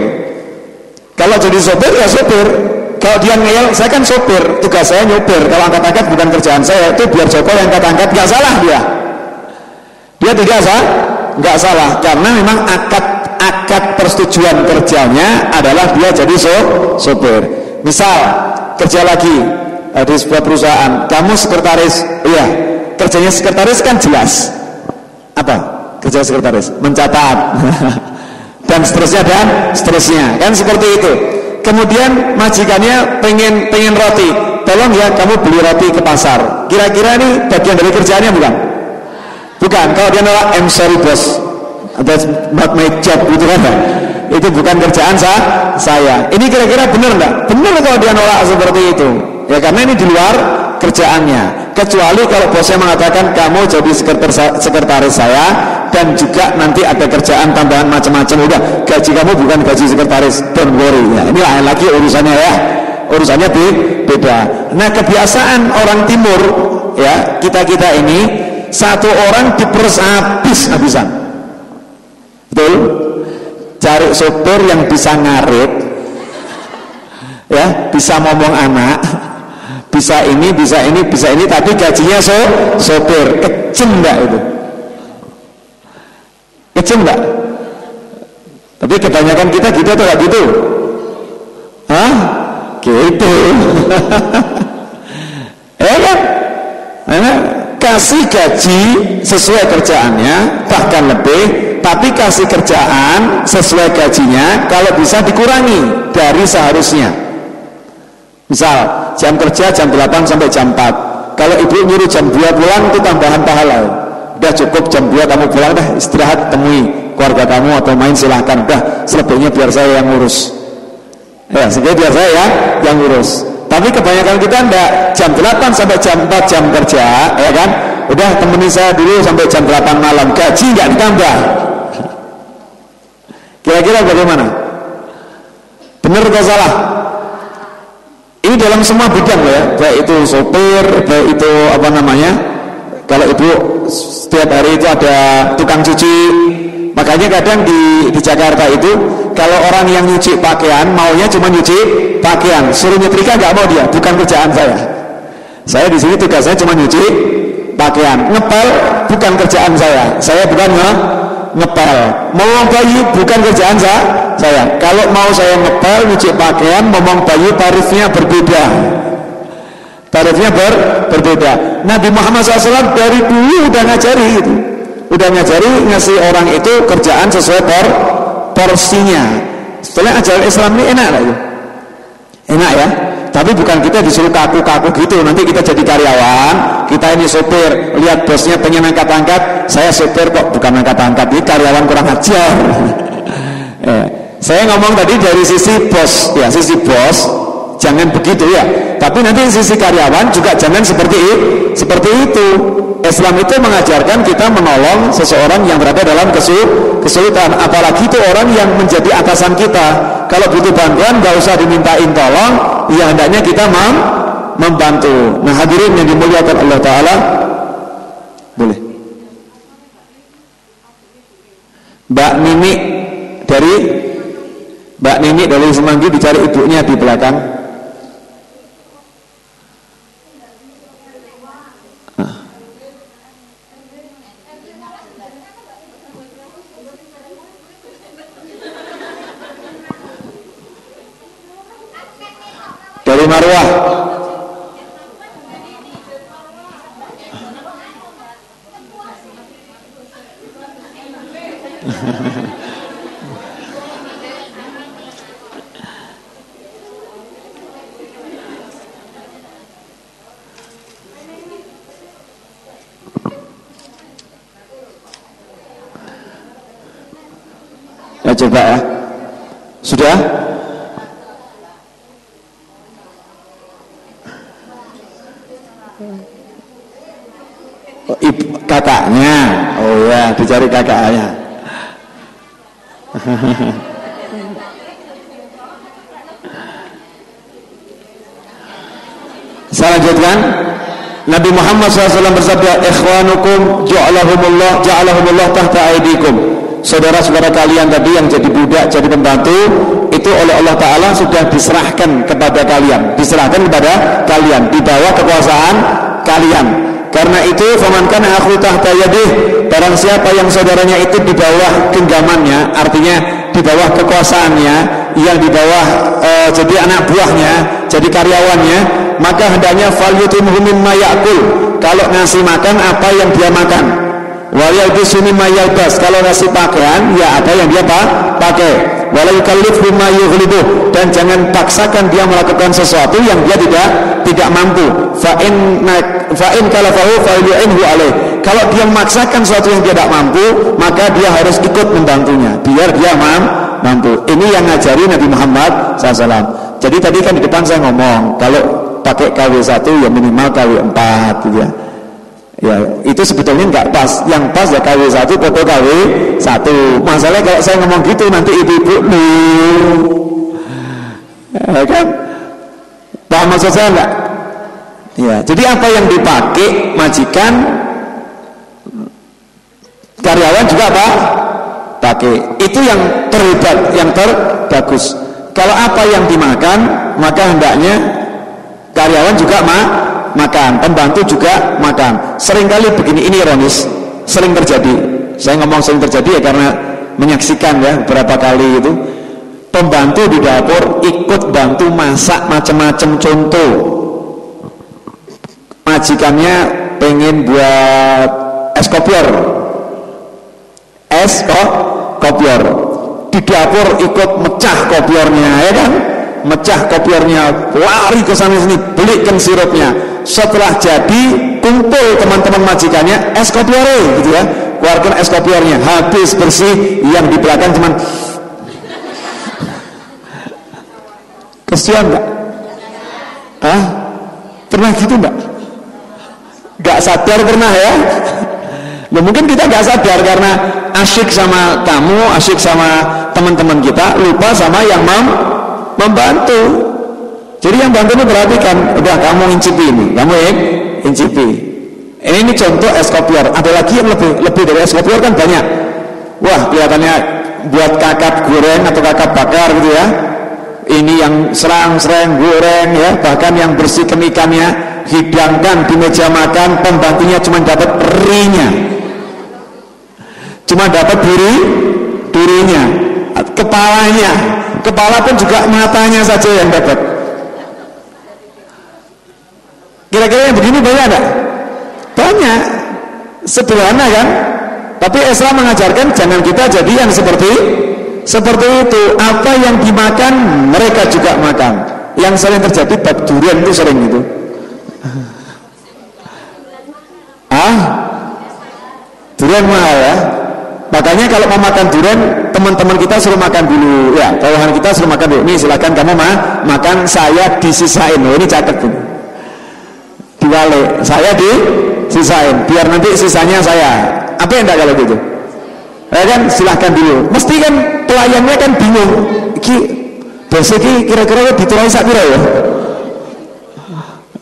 Kalau jadi sopir ya sopir. Kalau dia ngeyel, saya kan sopir, tugas saya nyopir. Kalau angkat-angkat bukan kerjaan saya, itu biar Joko yang angkat-angkat, nggak salah dia. Dia tidak nggak salah, karena memang akad persetujuan kerjanya adalah dia jadi sopir. Misal kerja lagi di sebuah perusahaan, kamu sekretaris, iya, kerjanya sekretaris kan jelas. Apa kerja sekretaris? Mencatat dan seterusnya, kan seperti itu. Kemudian majikannya pengen roti, tolong ya kamu beli roti ke pasar. Kira-kira ini bagian dari kerjaannya bukan? Bukan. Kalau dia nolak, I'm sorry boss, that's not my job, gitu kan? Itu bukan kerjaan saya. Ini kira-kira benar nggak? Benar kalau dia nolak seperti itu. Ya karena ini di luar kerjaannya, kecuali kalau bosnya mengatakan kamu jadi sekretaris saya dan juga nanti ada kerjaan tambahan macam-macam, udah gaji kamu bukan gaji sekretaris, don't worry ya. Ini lain lagi urusannya ya, urusannya beda. Nah kebiasaan orang timur ya, kita ini satu orang diperes habis-habisan, betul? Cari sopir yang bisa ngarit ya, bisa ngomong anak, bisa ini, tapi gajinya sopir. Kejem enggak itu? Kejem enggak? Tapi kebanyakan kita gitu atau enggak gitu? Hah? Gitu. Kan? Kasih gaji sesuai kerjaannya, bahkan lebih, tapi kasih kerjaan sesuai gajinya, kalau bisa dikurangi dari seharusnya. Misal jam kerja jam 8 sampai jam 4, kalau ibu nyuruh jam 2 pulang itu tambahan pahala. Udah cukup jam 2 kamu pulang, dah istirahat, temui keluarga kamu atau main silahkan, udah selebihnya biar saya yang ngurus ya, sehingga biar saya yang ngurus. Tapi kebanyakan kita enggak, jam 8 sampai jam 4 jam kerja ya kan, udah temani saya dulu sampai jam 8 malam, gaji enggak ditambah. Kira-kira bagaimana? Benar atau salah? Ini dalam semua bidang ya, baik itu sopir, baik itu apa namanya, kalau ibu setiap hari itu ada tukang cuci. Makanya kadang di Jakarta itu kalau orang yang nyuci pakaian maunya cuma nyuci pakaian, suruh nyetrika nggak mau dia, bukan kerjaan saya. Saya di sini tugas saya cuma nyuci pakaian, ngepel bukan kerjaan saya bukan ngepel, ngomong bayi bukan kerjaan saya. Kalau mau saya ngepel, nyuci pakaian, ngomong bayi, tarifnya berbeda. Berbeda. Nabi Muhammad SAW dari dulu udah ngajari itu, ngasih orang itu kerjaan sesuai porsinya. Setelah ajaran Islam ini enak lah itu, enak ya. Tapi bukan kita disuruh kaku-kaku gitu, nanti kita jadi karyawan, kita ini sopir, lihat bosnya pengen angkat-angkat, saya sopir kok bukan angkat-angkat, ini karyawan kurang ajar. Saya ngomong tadi dari sisi bos ya, sisi bos jangan begitu ya, tapi nanti sisi karyawan juga jangan seperti itu. Islam itu mengajarkan kita menolong seseorang yang berada dalam kesulitan, apalagi itu orang yang menjadi atasan kita. Kalau butuh bantuan gak usah dimintain tolong, ya hendaknya kita membantu. Nah hadirin yang dimuliakan Allah Ta'ala, boleh Mbak Nini dari Semanggi dicari ibunya di belakang. Dari Marwah. Ya coba ya. Sudah? Kakaknya, oh ya, dicari kakaknya. Saya lanjutkan. Nabi Muhammad SAW bersabda, ikhwanukum ja'alahumullah tahta aidikum. Saudara-saudara kalian tadi yang jadi budak, jadi pembantu, itu oleh Allah Ta'ala sudah diserahkan kepada kalian, di bawah kekuasaan kalian. Karena itu faman kana akhu tahta yadih, barang siapa yang saudaranya itu di bawah genggamannya, artinya di bawah kekuasaannya, yang di bawah jadi anak buahnya, jadi karyawannya, maka hendaknya falyutimhu mimma ya'kul, kalau ngasih makan apa yang dia makan, wal yalbisu mimma yalbas, kalau ngasih pakaian ya apa yang dia pakai, wala yukallifhu ma yughlibuh, dan jangan paksakan dia melakukan sesuatu yang dia tidak mampu. Fa in kalafahu falyu'inhu alaih, kalau dia memaksakan sesuatu yang dia tidak mampu, maka dia harus ikut membantunya biar dia mampu. Ini yang ngajari Nabi Muhammad SAW. Jadi tadi kan di depan saya ngomong, kalau pakai KW1 ya minimal KW4 gitu ya. Ya itu sebetulnya nggak pas. Yang pas ya KW1 foto KW1. Masalahnya kalau saya ngomong gitu nanti ibu-ibu ya kan, paham maksud saya enggak? Ya, jadi apa yang dipakai majikan, karyawan juga pakai. Itu yang terhebat, yang terbagus. Kalau apa yang dimakan, maka hendaknya karyawan juga makan, pembantu juga makan. Seringkali begini, ini ironis, sering terjadi. Saya ngomong sering terjadi ya karena menyaksikan ya beberapa kali itu. Pembantu di dapur ikut bantu masak macam-macam. Contoh, majikannya pengen buat es kopior, di dapur ikut mecah kopiornya, ya kan? Mecah kopiornya, lari ke sana sini, belikan sirupnya. Setelah jadi, kumpul teman-teman majikannya, es kopiornya, gitu ya. Keluarkan es kopiornya, habis bersih, yang di belakang cuman kesian enggak? Hah? Pernah gitu enggak? Enggak sadar pernah ya? Nah, mungkin kita enggak sadar karena asyik sama kamu, asyik sama teman-teman kita, lupa sama yang membantu. Jadi yang bantu ini perhatikan, udah kamu incipi ini, kamu incipi. Ini contoh es kopior. Ada lagi yang lebih dari es kopior kan banyak. Wah, kelihatannya buat kakap goreng atau kakap bakar gitu ya. Ini yang serang-serang goreng ya, bahkan yang bersihkan ikannya, hidangkan di meja makan, pembantunya cuma dapat erinya, cuma dapat durinya, kepala pun juga matanya saja yang dapat. Kira-kira yang begini banyak enggak? Banyak. Sederhana kan? Tapi Islam mengajarkan jangan kita jadi yang seperti itu. Apa yang dimakan mereka juga makan. Yang sering terjadi bab durian itu sering itu. Durian mahal ya. Makanya kalau mau makan durian, teman-teman kita suruh makan dulu ya. Bawahan kita suruh makan dulu. Nih silakan kamu makan, saya disisain. Ini catat ini. Diwale, saya disisain. Biar nanti sisanya saya. Apa yang enggak kalau gitu? Ya kan, silahkan dulu. Mesti kan pelayannya kan bingung. Iki bos iki kira-kira diturai sak pira ya?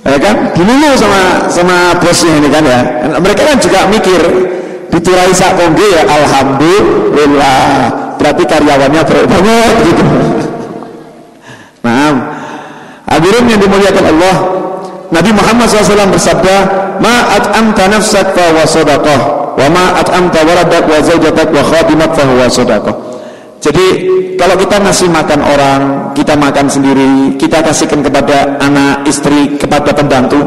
Ya kan, bingung sama bosnya ini kan ya. Mereka kan juga mikir diturai sak kongge ya, alhamdulillah. Berarti karyawannya banyak gitu. Nah, hadirin yang dimuliakan Allah, Nabi Muhammad SAW bersabda, "Ma'at amta nafsak fa wa sadaqah, wa ma'at amta waladak wa zawjatak wa khadimak fa huwa sadaqah." Jadi kalau kita ngasih makan orang, kita makan sendiri, kita kasihkan kepada anak, istri, kepada pembantu,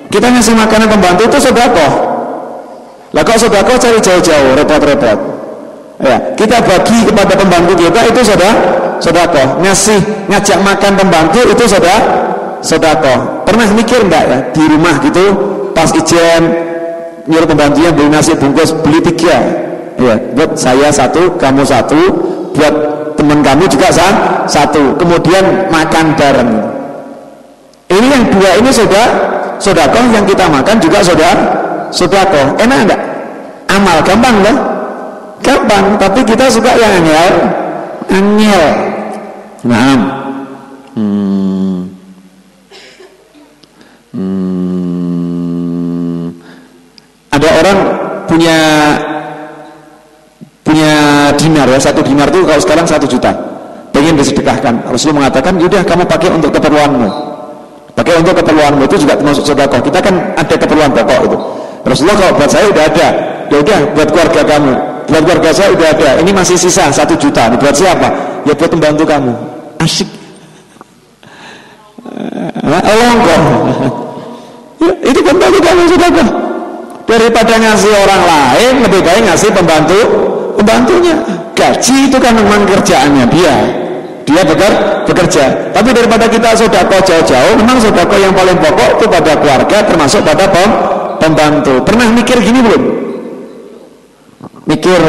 kita ngasih makanan pembantu itu sedekah. Lah kok sedekah cari jauh-jauh, repot-repot. Ya, kita bagi kepada pembantu kita itu sedekah. Ngajak makan pembantu itu sedekah. Pernah mikir enggak ya di rumah gitu pas ijen nyuruh pembantunya beli nasi bungkus, beli 3 ya, buat saya 1, kamu 1, buat teman kamu juga 1, kemudian makan bareng. Ini yang 2 ini sedekah, yang kita makan juga sedekah. Enak enggak? Amal gampang kan? Gampang, tapi kita suka yang angel. Nah, ada orang punya dinar ya, 1 dinar itu kalau sekarang 1 juta, pengen disedekahkan. Rasulullah mengatakan, yaudah kamu pakai untuk keperluanmu, itu juga termasuk sedekah. Kita kan ada keperluan pokok itu. Rasulullah, kalau buat saya udah ada, yaudah buat keluarga kamu, buat keluarga saya udah ada, ini masih sisa 1 juta, ini buat siapa? Ya buat pembantu kamu. Asyik. Allah kok. Itu pembantu kamu sedekah. Daripada ngasih orang lain, lebih baik ngasih pembantunya. Gaji itu kan memang kerjaannya dia bekerja. Tapi daripada kita sedekah jauh-jauh, memang sedekah yang paling pokok itu pada keluarga, termasuk pada pembantu. Pernah mikir gini belum? Mikir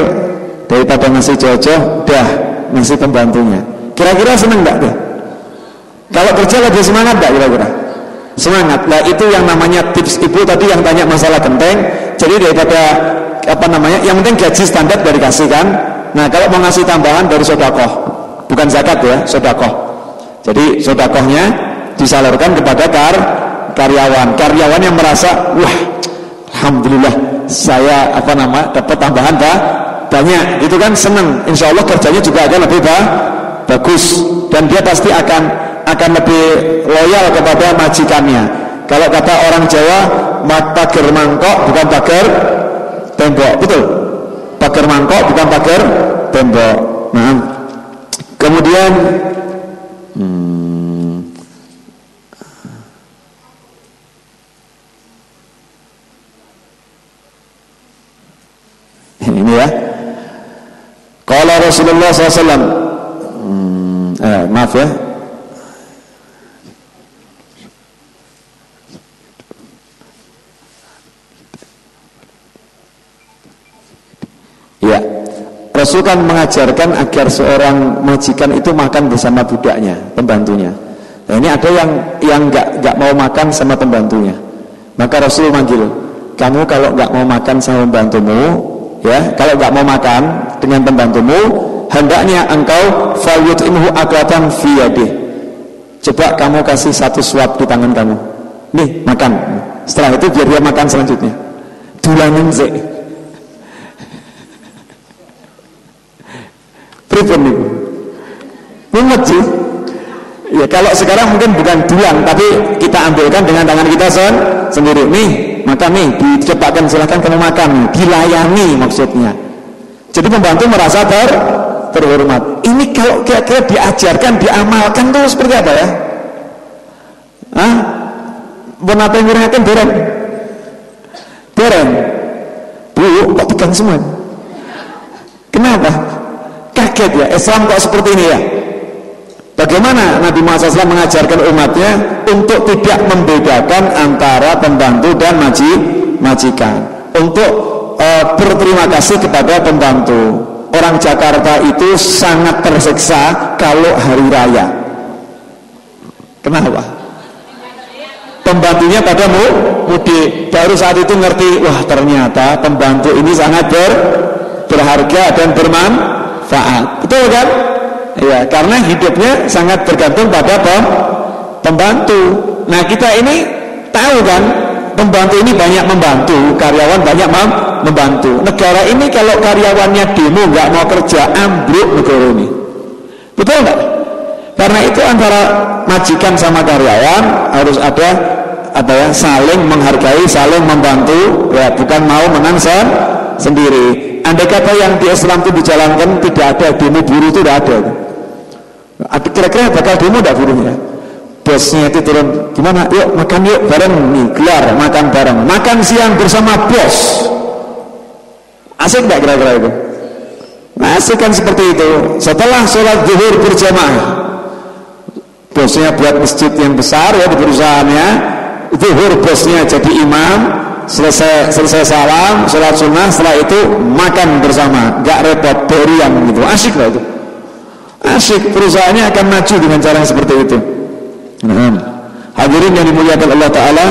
daripada ngasih jauh-jauh, dah ngasih pembantunya. Kira-kira seneng enggak deh? Kalau kerja lebih semangat enggak kira-kira? Semangat. Nah, itu yang namanya tips. Ibu tadi yang tanya masalah genteng. Jadi daripada yang penting gaji standar dari kasih kan. Nah, kalau mau ngasih tambahan dari sedekah, bukan zakat ya, sedekah. Jadi sedekahnya disalurkan kepada karyawan yang merasa, wah, alhamdulillah saya dapat tambahan banyak, gitu kan, senang. Insya Allah kerjanya juga akan lebih bagus, dan dia pasti akan lebih loyal kepada majikannya. Kalau kata orang Jawa, pager mangkok bukan pager tembok, betul? Pager mangkok bukan pager tembok. Nah, kemudian ini ya. Qala Rasulullah SAW, maaf ya. Ya, Rasul kan mengajarkan agar seorang majikan itu makan bersama budaknya, pembantunya. Nah, ini ada yang nggak mau makan sama pembantunya. Maka Rasul manggil, kamu kalau nggak mau makan sama pembantumu, ya, kalau nggak mau makan dengan pembantumu, hendaknya engkau falyut'imhu aklatan fi yadih. Coba kamu kasih satu suap di tangan kamu. Nih, makan. Setelah itu biar dia makan selanjutnya. Dulanin sik. Pripun niku? Mumet sih. Ya, kalau sekarang mungkin bukan dulang, tapi kita ambilkan dengan tangan kita sendiri. Nih, makan nih, dicepatkan, silahkan kamu makan, dilayani maksudnya. Jadi pembantu merasa terhormat. Ini kalau kira-kira diajarkan, diamalkan tuh seperti apa ya? Hah? Benapa yang ngurangkan Doreng? Bu, kok pegang semua? Kenapa? Kaget ya, Islam kok seperti ini ya? Bagaimana Nabi Muhammad SAW mengajarkan umatnya untuk tidak membedakan antara pembantu dan majikan, untuk berterima kasih kepada pembantu. Orang Jakarta itu sangat tersiksa kalau hari raya. Kenapa? Pembantunya pada mudik, baru saat itu ngerti, wah ternyata pembantu ini sangat berharga dan bermanfaat. Betul kan? Ya, karena hidupnya sangat bergantung pada pembantu. Nah, kita ini tahu kan, pembantu ini banyak membantu, karyawan banyak membantu. Negara ini kalau karyawannya demo nggak mau kerja, ambruk negara ini. Betul nggak? Karena itu antara majikan sama karyawan harus ada saling menghargai, saling membantu, ya, bukan mau menang sendiri. Andai kata yang di Islam itu dijalankan, tidak ada demo buruh, itu tidak ada. Kira-kira bakal demo tidak buruhnya? Bosnya itu turun, gimana? Yuk makan yuk bareng nih, gelar makan bareng, makan siang bersama bos. Asik nggak kira-kira itu? Asik kan seperti itu. Setelah sholat zuhur berjamaah, bosnya buat masjid yang besar ya di perusahaannya, zuhur bosnya jadi imam, selesai salam, sholat sunnah, setelah itu makan bersama, nggak repot, berian gitu. Asik lah itu. Asik, perusahaannya akan maju dengan cara yang seperti itu. Hadirin yang dimuliakan Allah Ta'ala,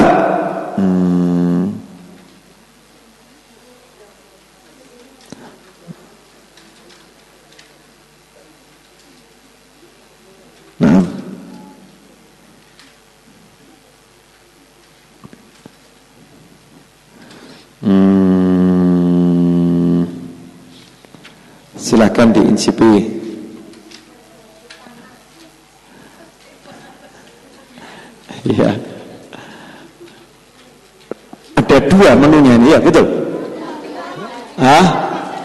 silahkan diincipi. Ya, ada dua menunya ini, ya betul.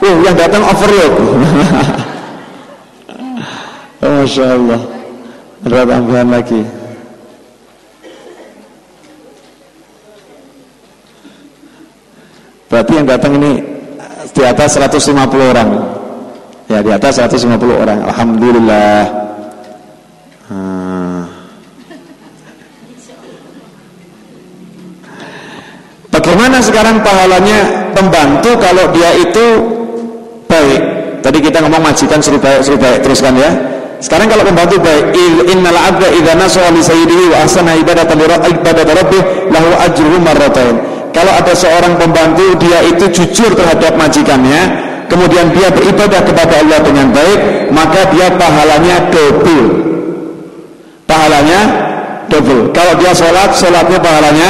Yang datang overload. Masya Allah, ada tambahan lagi. Berarti yang datang ini di atas 150 orang. Ya, di atas 150 orang. Alhamdulillah. Bagaimana sekarang pahalanya pembantu kalau dia itu baik? Tadi kita ngomong majikan suruh baik teruskan ya. Sekarang kalau pembantu baik, innal 'abda idza nasaha li sayyidihi wa ahsana ibadata rabbih lahu ajruhu marratain. Kalau ada seorang pembantu dia itu jujur terhadap majikannya, kemudian dia beribadah kepada Allah dengan baik, maka dia pahalanya double. Pahalanya double. Kalau dia sholat, sholatnya pahalanya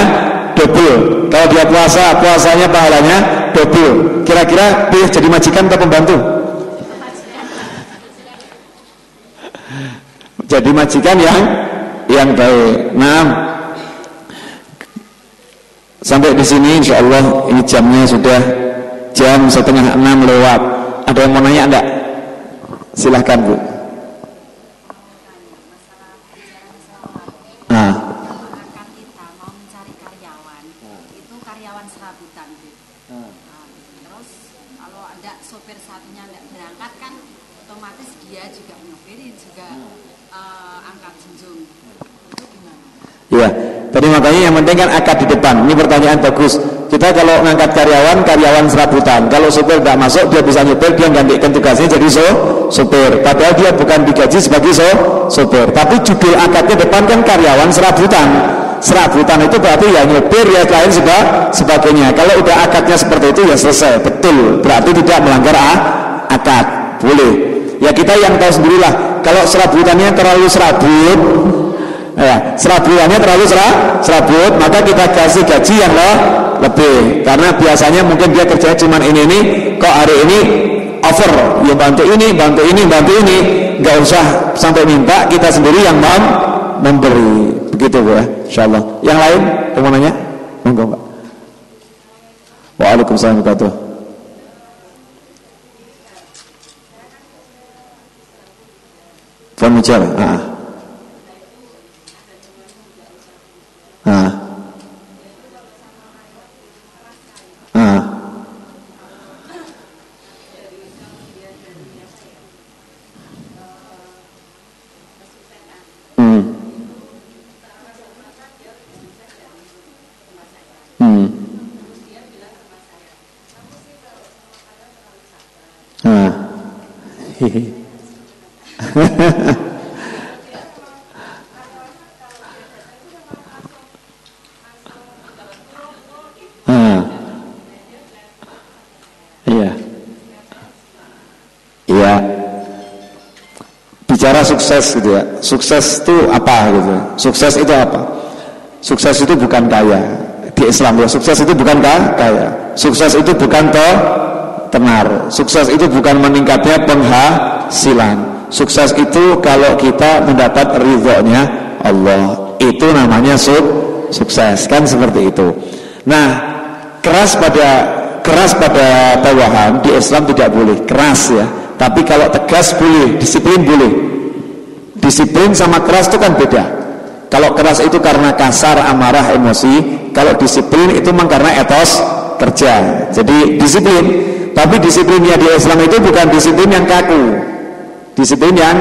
double. Kalau dia puasa, puasanya pahalanya double. Kira-kira pilih jadi majikan atau pembantu? Jadi majikan yang baik. Nah, sampai di sini insya Allah ini jamnya sudah jam 5:30 lewat. Ada yang mau nanya enggak? Silahkan Bu. Nah, akan kita mau mencari karyawan, itu karyawan serabutan, Bu. Terus kalau ada sopir satunya nggak berangkat kan, otomatis dia juga nyopirin juga angkat junjung. Itu gimana? ya. Tadi makanya yang penting kan akad di depan. Ini pertanyaan bagus. Kita kalau ngangkat karyawan serabutan. Kalau sopir nggak masuk, dia bisa nyopir, dia gantikan tugasnya jadi sopir. Padahal dia bukan digaji sebagai sopir. Tapi judul akadnya depan kan karyawan serabutan. Serabutan itu berarti ya nyopir, ya lain sebagainya. Kalau udah akadnya seperti itu ya selesai, betul. Berarti tidak melanggar akad, boleh. Ya kita yang tahu sendirilah. Kalau serabutannya terlalu serabut, ya, serabutannya terlalu serabut, maka kita kasih gaji yang lebih. Karena biasanya mungkin dia kerja cuma ini, kok hari ini over, ya bantu ini, nggak usah sampai minta, kita sendiri yang memberi. Begitu Bu ya, insyaallah. Yang lain yang mau nanya? Monggo Pak. Waalaikumsalam warahmatullahi wabarakatuh. Furniture, Iya. Bicara sukses gitu ya. Sukses itu apa gitu? Sukses itu apa? Sukses itu bukan kaya. Di Islam ya, sukses itu bukan kaya. Sukses itu bukan tenar. Sukses itu bukan meningkatnya penghasilan. Sukses itu kalau kita mendapat ridhonya Allah, itu namanya sukses, kan seperti itu. Nah, keras pada bawahan di Islam tidak boleh keras ya. Tapi kalau tegas boleh, disiplin boleh. Disiplin sama keras itu kan beda. Kalau keras itu karena kasar, amarah, emosi. Kalau disiplin itu memang karena etos kerja. Jadi disiplin. Tapi disiplinnya di Islam itu bukan disiplin yang kaku. Disiplin yang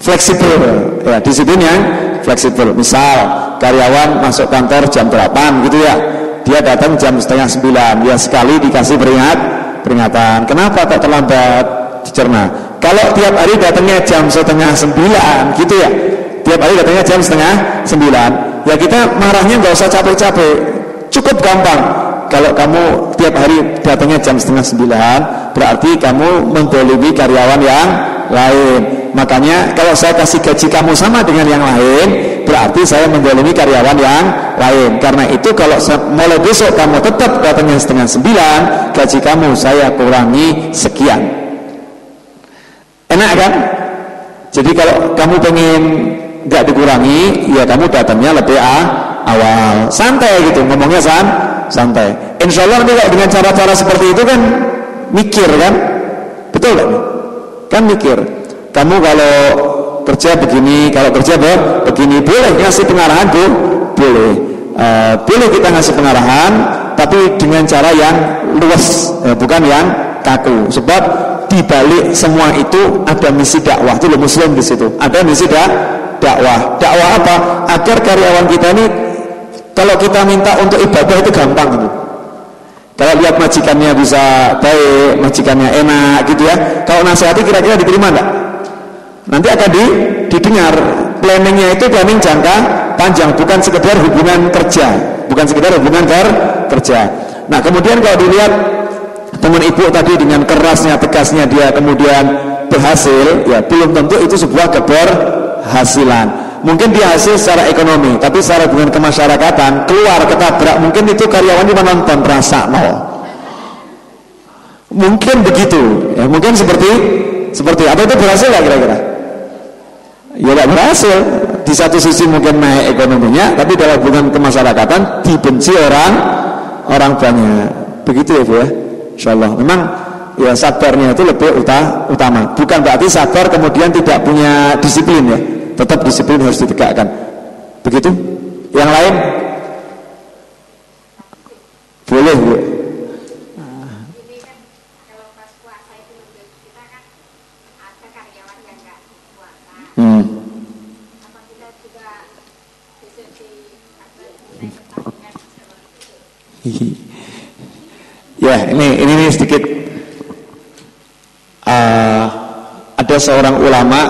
fleksibel. Ya, disiplin yang fleksibel. Misal karyawan masuk kantor jam 8 gitu ya. Dia datang jam 8:30. Ya sekali dikasih peringatan. Kenapa kok terlambat? Dicerna. Kalau tiap hari datangnya jam 8:30 gitu ya. Tiap hari datangnya jam 8:30. Ya kita marahnya nggak usah capek-capek. Cukup gampang. Kalau kamu tiap hari datangnya jam 8:30, berarti kamu mendolimi karyawan yang lain. Makanya kalau saya kasih gaji kamu sama dengan yang lain, berarti saya mendolimi karyawan yang lain. Karena itu kalau mulai besok kamu tetap datangnya 8:30, gaji kamu saya kurangi sekian. Enak kan? Jadi kalau kamu pengen nggak dikurangi, ya kamu datangnya lebih awal. Santai gitu, ngomongnya santai. Insya Allah nanti kalau dengan cara-cara seperti itu kan mikir kan, betul kan? Kan mikir. Kamu kalau kerja begini, kalau kerja begini, boleh ngasih pengarahan boleh. Boleh kita ngasih pengarahan, tapi dengan cara yang luas, bukan yang kaku. Sebab di balik semua itu ada misi dakwah. Itu loh Muslim di situ. Ada misi dakwah. Dakwah apa? Agar karyawan kita ini kalau kita minta untuk ibadah itu gampang gitu. Kalau lihat majikannya bisa baik, majikannya enak gitu ya, kalau nasihati kira-kira diterima enggak? Nanti akan didengar. Planningnya itu planning jangka panjang, bukan sekedar hubungan kerja, bukan sekedar hubungan kerja. Nah kemudian kalau dilihat teman ibu tadi dengan kerasnya, tegasnya dia kemudian berhasil, ya belum tentu itu sebuah keberhasilan. Mungkin dia hasil secara ekonomi, tapi secara hubungan kemasyarakatan keluar ketabrak, mungkin itu karyawan di menonton rasa nol. Mungkin begitu, ya mungkin seperti apa itu berhasil nggak kira-kira? Ya nggak berhasil. Di satu sisi mungkin naik ekonominya, tapi dalam hubungan kemasyarakatan dibenci orang banyak. Begitu ya Bu ya. Insyaallah. Memang ya sabarnya itu lebih utama. Bukan berarti sabar kemudian tidak punya disiplin ya. Tetap disiplin harus ditegakkan. Begitu? Yang lain? Boleh Bu. Ini kan kalau pas puasa itu kita kan ada karyawan yang nggak puasa. Apa kita juga bisa Ya ini sedikit ada seorang ulama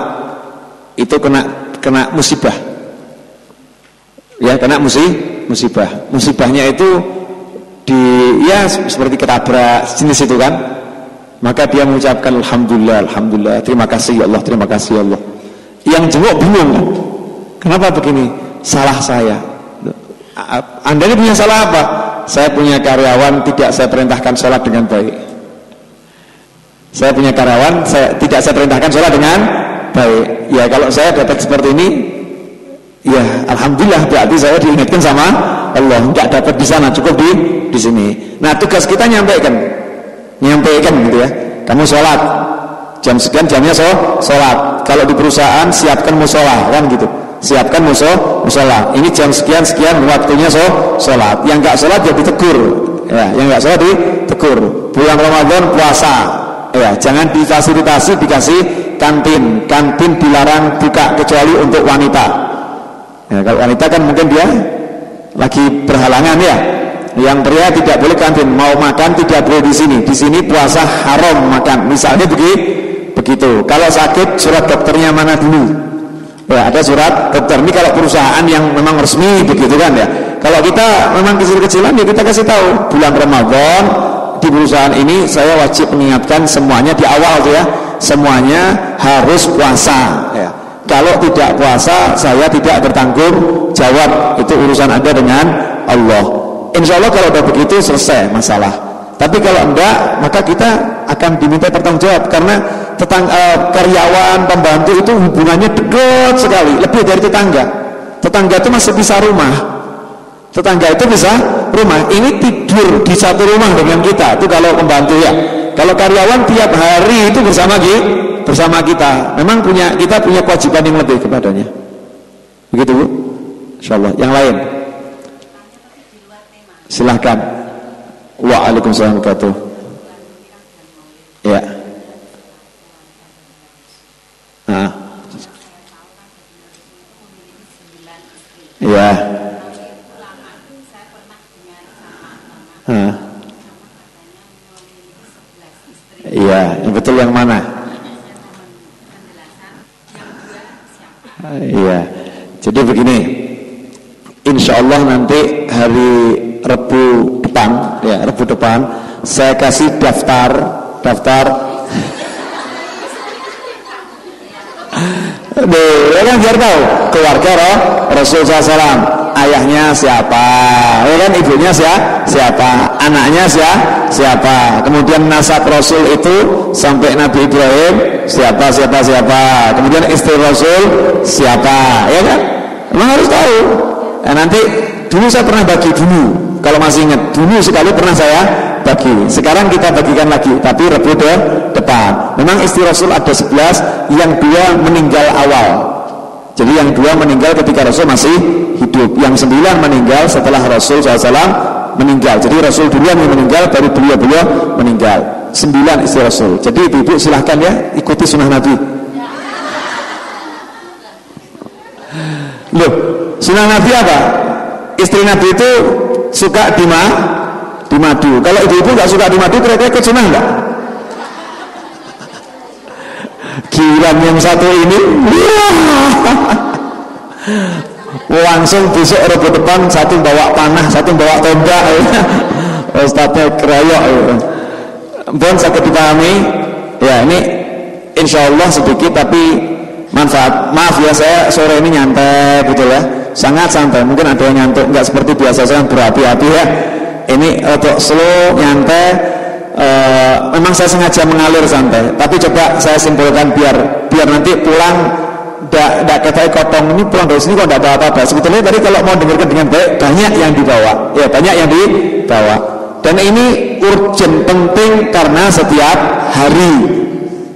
itu kena musibah, ya kena musibah. Musibahnya itu seperti ketabrak jenis itu kan, maka dia mengucapkan alhamdulillah, terima kasih ya Allah, terima kasih ya Allah. Yang jenguk bingung kan, kenapa begini? Salah saya. Anda ini punya salah apa? Saya punya karyawan tidak saya perintahkan sholat dengan baik. Saya punya karyawan tidak saya perintahkan sholat dengan baik. Ya kalau saya dapat seperti ini, ya alhamdulillah, berarti saya diingatkan sama Allah. Enggak dapat di sana, cukup di sini. Nah tugas kita nyampaikan gitu ya. Kamu sholat jam sekian, jamnya sholat. Kalau di perusahaan siapkan musola kan gitu. Siapkan musola. Ini jam sekian waktunya sholat. Yang enggak sholat ya ditegur. Ya, yang enggak sholat ditegur. Bulan Ramadan puasa. Ya, jangan difasilitasi dikasih kantin. Kantin dilarang buka kecuali untuk wanita. Ya, kalau wanita kan mungkin dia lagi berhalangan ya. Yang pria tidak boleh kantin, mau makan tidak boleh di sini. Di sini puasa haram makan. Misalnya begitu. Kalau sakit surat dokternya mana dulu? Ya, ada surat dokter. Ini kalau perusahaan yang memang resmi begitu kan ya. Kalau kita memang kecil-kecilan ya kita kasih tahu bulan Ramadan di perusahaan ini saya wajib mengingatkan semuanya di awal tuh ya. Semuanya harus puasa ya. Kalau tidak puasa saya tidak bertanggung jawab, itu urusan Anda dengan Allah. Insya Allah kalau udah begitu selesai masalah. Tapi kalau enggak, maka kita akan diminta bertanggung jawab karena karyawan, pembantu itu hubungannya dekat sekali, lebih dari tetangga. Tetangga itu masih bisa rumah. Tetangga itu bisa rumah. Ini tidur di satu rumah dengan kita. Itu kalau pembantu ya. Kalau karyawan tiap hari itu bersama kita. Memang kita punya kewajiban yang lebih kepadanya. Begitu Bu? Insyaallah. Yang lain? Silahkan. Waalaikumsalam warahmatullahi wabarakatuh. Ya. Ya. Iya, yang betul yang mana? Iya. Jadi begini. Insya Allah nanti hari Rebu depan saya kasih daftar ya kan biar tahu keluarga Rasul SAW, ayahnya siapa, ya kan ibunya siapa, anaknya siapa, kemudian nasab Rasul itu sampai Nabi Ibrahim siapa, kemudian istri Rasul siapa, ya kan, memang harus tahu. Nah, nanti dulu saya pernah bagi dulu, kalau masih ingat dulu sekali pernah saya bagi. Sekarang kita bagikan lagi, tapi Rebu depan. Memang istri Rasul ada 11, yang 2 meninggal awal. Jadi yang 2 meninggal ketika Rasul masih hidup, yang 9 meninggal setelah Rasul SAW meninggal. Jadi Rasul duluan yang meninggal, baru beliau meninggal. 9 istri Rasul. Jadi ibu-ibu silahkan ya ikuti sunnah Nabi. Loh, sunnah Nabi apa? Istri Nabi itu suka madu. Kalau ibu-ibu nggak suka di madu, kira-kira ikut sunnah nggak? Giliran yang satu ini, langsung besok rebut depan, satu bawa panah, satu bawa tombak. Ustadznya keroyok. Bon, saya dipahami. Ya, ini insya Allah sedikit tapi manfaat. Maaf ya, saya sore ini nyantai, betul ya, sangat santai. Mungkin ada yang nyantuk, nggak seperti biasa saya berapi-api ya. Ini untuk slow, nyantai. Memang saya sengaja mengalir santai, tapi coba saya simpulkan biar nanti pulang tidak kata kotong, ini pulang dari sini kok tidak apa-apa. Sebetulnya tadi kalau mau dengarkan dengan baik, banyak yang dibawa, ya banyak yang dibawa. Dan ini urgent, penting karena setiap hari.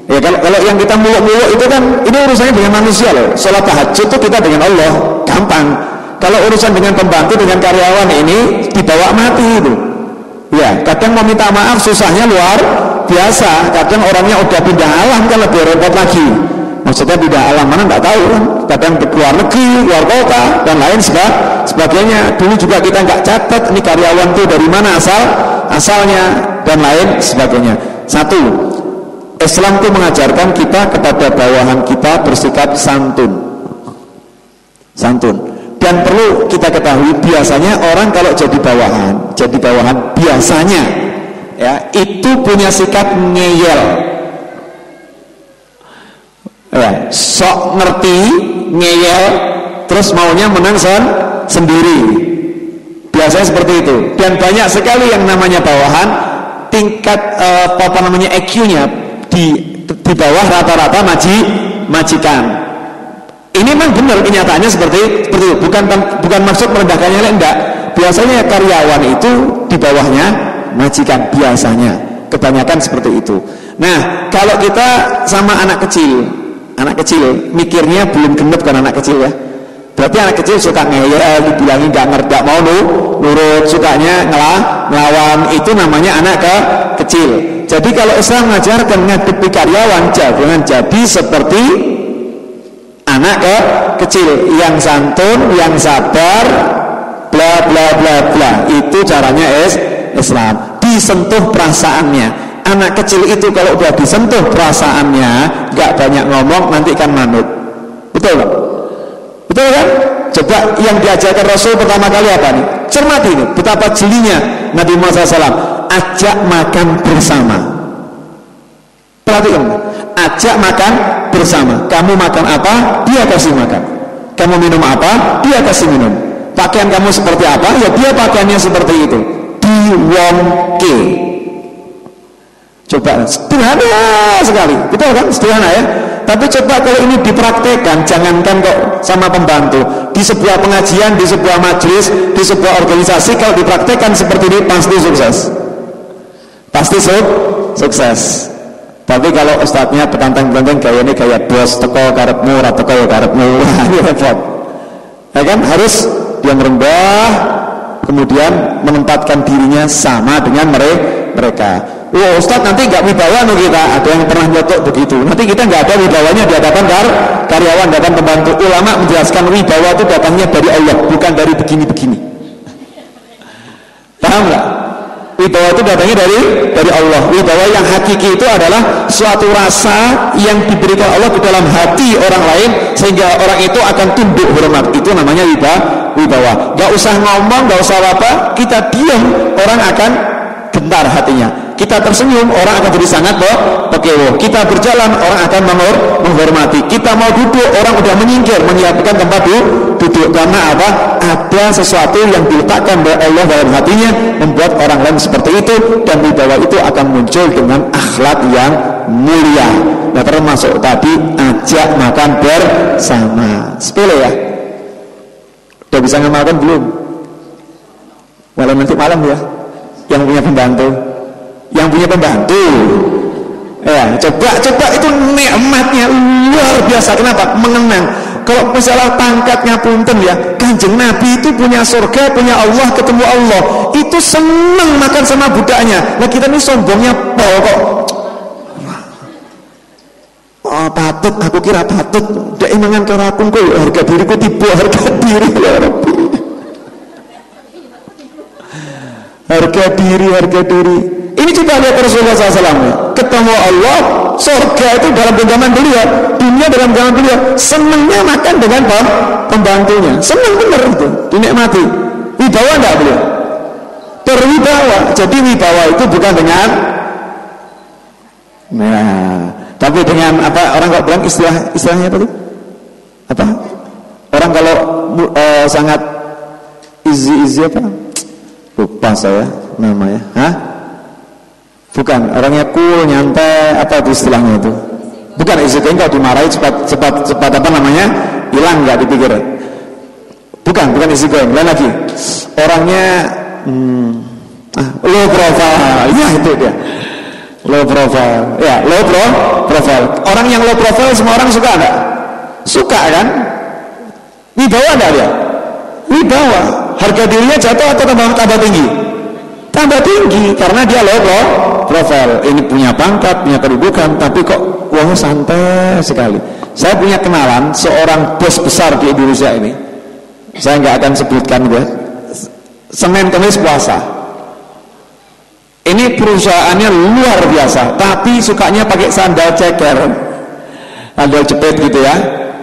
Ya kalau yang kita muluk-muluk itu kan ini urusannya dengan manusia loh. Sholat tahajud itu kita dengan Allah gampang. Kalau urusan dengan pembantu, dengan karyawan ini dibawa mati itu. Ya, kadang mau minta maaf susahnya luar biasa. Kadang orangnya udah pindah alam kan lebih repot lagi. Maksudnya pindah alam mana nggak tahu kan. Kadang ke luar negeri, luar kota dan lain sebagainya. Dulu juga kita nggak catat ini karyawan itu dari mana asalnya dan lain sebagainya. Satu, Islam itu mengajarkan kita kepada bawahan kita bersikap santun. Dan perlu kita ketahui, biasanya orang kalau jadi bawahan biasanya ya itu punya sikap ngeyel, ya, sok ngerti, ngeyel, terus maunya menang sendiri. Biasanya seperti itu. Dan banyak sekali yang namanya bawahan tingkat EQ-nya di bawah rata-rata majikan. Ini memang benar kenyataannya seperti itu. Bukan maksud merendahkannya, enggak. Biasanya karyawan itu di bawahnya majikan, biasanya kebanyakan seperti itu. Nah, kalau kita sama anak kecil mikirnya belum genep kan anak kecil ya. Berarti anak kecil suka ngeyel, dibilangin nggak mau nurut, sukanya ngelawan, itu namanya anak kecil. Jadi kalau Islam mengajarkan ngadepi karyawan, jangan jadi seperti anak kecil yang santun, yang sabar, bla bla bla bla. Itu caranya Islam. Disentuh perasaannya. Anak kecil itu kalau udah disentuh perasaannya, nggak banyak ngomong, nanti kan manut. Betul kan? Betul kan? Coba yang diajarkan Rasul pertama kali apa nih? Cermati ini, betapa jelinya Nabi Muhammad SAW. Ajak makan bersama. Perhatikan, ajak makan bersama. Kamu makan apa, dia kasih makan. Kamu minum apa, dia kasih minum. Pakaian kamu seperti apa, ya dia pakaiannya seperti itu. Diwongke. Coba, sederhana sekali, betul kan? Sederhana ya. Tapi coba kalau ini dipraktekkan, jangankan kok sama pembantu, di sebuah pengajian, di sebuah majelis, di sebuah organisasi, kalau dipraktekkan seperti ini pasti sukses. Pasti sukses. Tapi kalau ustadznya petantang-petantang gaya ini gaya bos, teko karepmu, ora teko ya karepmu, ini repot. Ya kan, harus dia merendah, kemudian menempatkan dirinya sama dengan mereka. Oh ustadz nanti nggak wibawa nih kita, ada yang pernah nyotok begitu. Nanti kita nggak ada wibawanya di hadapan karyawan, di hadapan pembantu. Ulama menjelaskan wibawa itu datangnya dari Allah, bukan dari begini-begini. Paham nggak? Wibawa itu datangnya dari Allah. Wibawa yang hakiki itu adalah suatu rasa yang diberikan Allah ke dalam hati orang lain sehingga orang itu akan tunduk hormat. Itu namanya wibawa. Gak usah ngomong, gak usah apa, kita diam, orang akan gentar hatinya. Kita tersenyum, orang akan jadi sangat pekewo. Kita berjalan, orang akan menghormati. Kita mau duduk, orang udah menyingkir, menyiapkan tempat duduk. Karena apa? Ada sesuatu yang diletakkan oleh Allah dalam hatinya, membuat orang lain seperti itu, dan wibawa itu akan muncul dengan akhlak yang mulia. Nah, termasuk tadi ajak makan bersama. Sepele ya. Udah bisa ngamalkan belum? Malam nanti malam ya. Yang punya pembantu. Yang punya pembantu, ya coba itu nikmatnya luar biasa. Kenapa? Mengenang. Kalau misalnya pangkatnya punten ya, Kanjeng Nabi itu punya surga, punya Allah, ketemu Allah, itu seneng makan sama budaknya. Nah kita ini sombongnya kok. Oh patut, aku kira patut. Dek mangan karo aku kok harga diriku tiba harga diri ya Rabbi. harga diri. Ini coba lihat Rasulullah SAW, ketemu Allah, surga itu dalam genggaman beliau, dunia dalam genggaman beliau, senangnya makan dengan pembantunya, senang benar itu, dinikmati. Wibawa enggak beliau? Berwibawa. Jadi wibawa itu bukan dengan tapi dengan apa, orang kalau bilang istilahnya apa tuh? Apa? Orang kalau sangat easy apa? Lupa saya namanya. Bukan, orangnya cool, nyantai, apa itu istilahnya itu? Bukan easy going, kalau dimarahi cepat apa namanya? Hilang enggak dipikir. Bukan easy going, lain lagi. Orangnya low profile. Ya itu dia. Low profile. Ya, low profile. Orang yang low profile semua orang suka enggak? Suka kan? Wibawa enggak dia? Wibawa. Harga dirinya jatuh atau tambah tinggi? Tambah tinggi karena dia low profile. Ini punya pangkat, punya kedudukan, tapi kok uangnya santai sekali. Saya punya kenalan seorang bos besar di Indonesia ini. Saya nggak akan sebutkan dia. Senin Kamis puasa. Ini perusahaannya luar biasa, tapi sukanya pakai sandal ceker, sandal jepit gitu ya,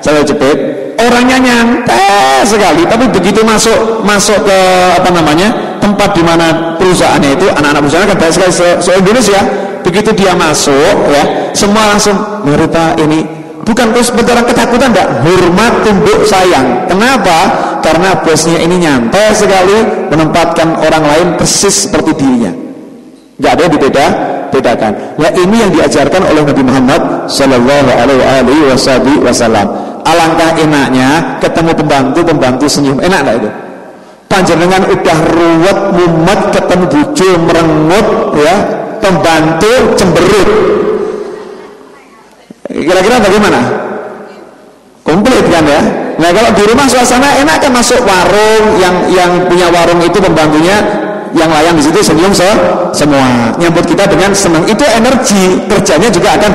sandal jepit. Orangnya nyantai sekali, tapi begitu masuk ke apa namanya tempat di mana perusahaannya itu, anak-anak perusahaan kan banyak sekali se-Indonesia. Begitu dia masuk ya, semua langsung mari Pak, ini bukan terus bentar ketakutan, enggak, hormat, tunduk, sayang. Kenapa? Karena bosnya ini nyantai sekali, menempatkan orang lain persis seperti dirinya. Enggak ada yang dibedakan. Nah, ini yang diajarkan oleh Nabi Muhammad sallallahu alaihi wasallam. Alangkah enaknya ketemu pembantu senyum. Enak enggak itu? Panjenengan udah ruwet mumet ketemu bojo merengut ya, pembantu cemberut. Kira-kira bagaimana? Komplit kan ya? Nah, kalau di rumah suasana enak kan, masuk warung, yang punya warung itu pembantunya yang layan di situ senyum semua, nyambut kita dengan senang. Itu energi kerjanya juga akan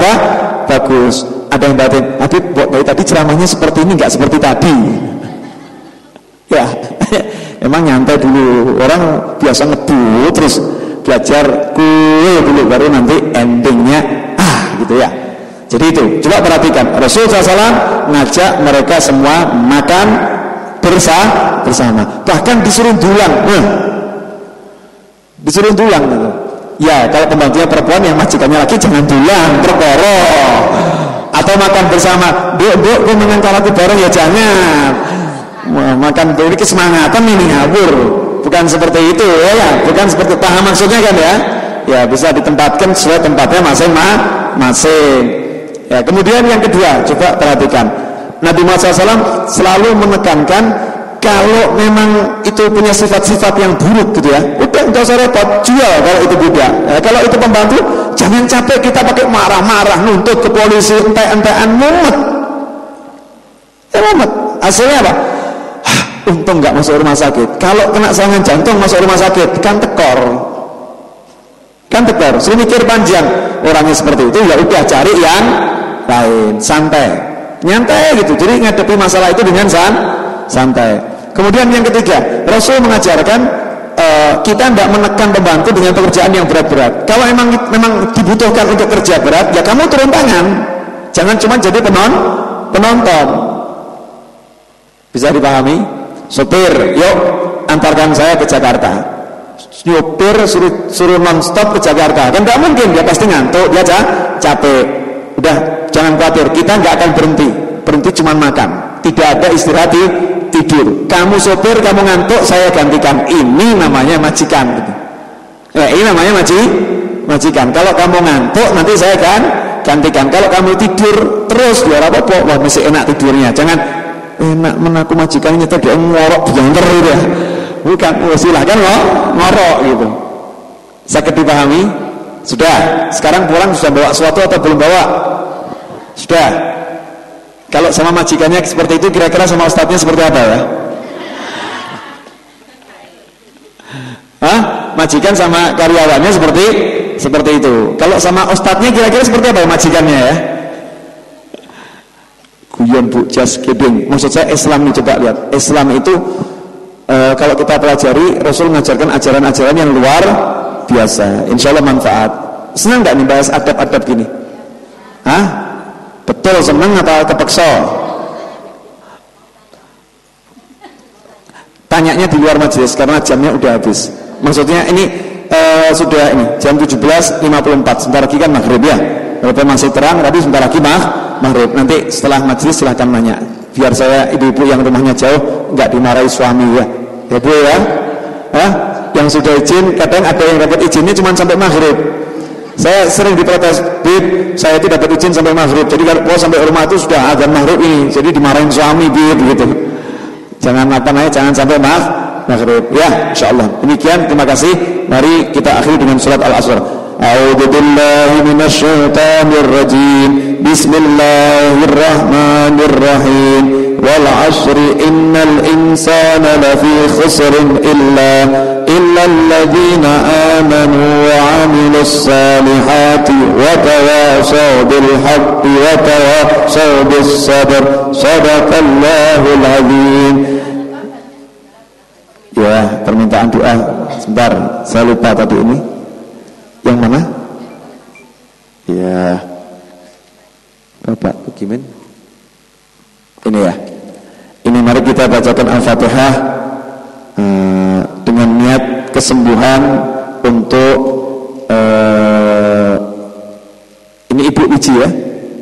bagus. Ada yang batin, tapi dari tadi ceramahnya seperti ini, nggak seperti tadi. Ya, emang nyantai dulu. Orang biasa ngebut terus belajar kue dulu, baru nanti endingnya gitu ya. Jadi itu, coba perhatikan, Rasulullah SAW ngajak mereka semua makan bersama, bahkan disuruh dulang. Disuruh dulang gitu. Ya, kalau pembantunya perempuan, yang majikannya lagi jangan dulang, perkara. Atau makan bersama, duk menang kalati bareng ya jangan. Makan ini kesemangatan ini ngabur. Bukan seperti itu ya, bukan seperti paham maksudnya kan ya. Ya, bisa ditempatkan sesuai tempatnya masing-masing. Ya, kemudian yang kedua, coba perhatikan. Nabi Muhammad SAW selalu menekankan kalau memang itu punya sifat-sifat yang buruk gitu ya, udah nggak usah repot, jual kalau itu budak. Ya, kalau itu pembantu, jangan capek kita pakai marah-marah nuntut ke polisi, entek-entekan, mumet. Hasilnya apa? Untung nggak masuk rumah sakit. Kalau kena serangan jantung masuk rumah sakit, kan tekor. Saya mikir panjang. Orangnya seperti itu, ya udah cari yang lain, santai, nyantai gitu. Jadi ngadepi masalah itu dengan santai. Kemudian yang ketiga, Rasul mengajarkan kita tidak menekan pembantu dengan pekerjaan yang berat-berat. Kalau memang dibutuhkan untuk kerja berat, ya kamu turun tangan. Jangan cuma jadi penonton. Bisa dipahami? Sopir, yuk antarkan saya ke Jakarta. Nyopir suruh non-stop ke Jakarta, kan tidak mungkin, dia pasti ngantuk, dia capek. Udah, jangan khawatir, kita nggak akan berhenti cuma makan, tidak ada istirahat tidur. Kamu sopir, kamu ngantuk, saya gantikan. Ini namanya majikan gitu. Ini namanya majikan. Kalau kamu ngantuk, nanti saya akan gantikan. Kalau kamu tidur terus, biar apa-apa, wah masih enak tidurnya. Jangan enak menaku majikan nyetir dia ngorok biangker gitu ya. Bukan, silahkan ngorok gitu. Sakit dipahami? Sudah. Sekarang pulang sudah bawa sesuatu atau belum bawa? Sudah. Kalau sama majikannya seperti itu, kira-kira sama ustadznya seperti apa ya? Majikan sama karyawannya seperti itu. Kalau sama ustadznya kira-kira seperti apa majikannya ya? Guyon bu jas gedung. Maksud saya Islam nih, coba lihat. Islam itu kalau kita pelajari, Rasul mengajarkan ajaran-ajaran yang luar biasa. Insya Allah manfaat. Senang nggak nih bahas adab-adab gini? Hah? Betul, senang atau kepeksa? Tanyanya di luar majelis karena jamnya udah habis. Maksudnya ini sudah ini jam 17.54. Sebentar lagi kan maghrib ya. Walaupun masih terang, tapi sebentar lagi maghrib. Nanti setelah majelis silahkan nanya. Biar saya ibu-ibu yang rumahnya jauh nggak dimarahi suami ya. Ya Bu ya. Hah? Yang sudah izin, kadang ada yang dapat izinnya cuma sampai maghrib. Saya sering diprotes, Bib, saya itu dapat izin sampai maghrib. Jadi kalau sampai rumah itu sudah azan maghrib ini, jadi dimarahin suami Bib begitu. Jangan jangan sampai maghrib. Ya, insyaallah. Demikian, terima kasih. Mari kita akhiri dengan surat Al-Asr. A'udzu billahi minasyaitonir rajim. Bismillahirrahmanirrahim. Wal 'ashri innal insana lafi khusrin illa alladhina amanu wa 'amilus salihati wa tawasaw bil haqqi wa tawasaw bis sabr. Shadaqallahul 'azim. Ya, permintaan doa. Sebentar, saya lupa tadi ini. Yang mana? Ya, Bapak Bukimin. Ini ya. Ini mari kita bacakan Al-Fatihah dengan niat kesembuhan untuk ini Ibu Wiji ya.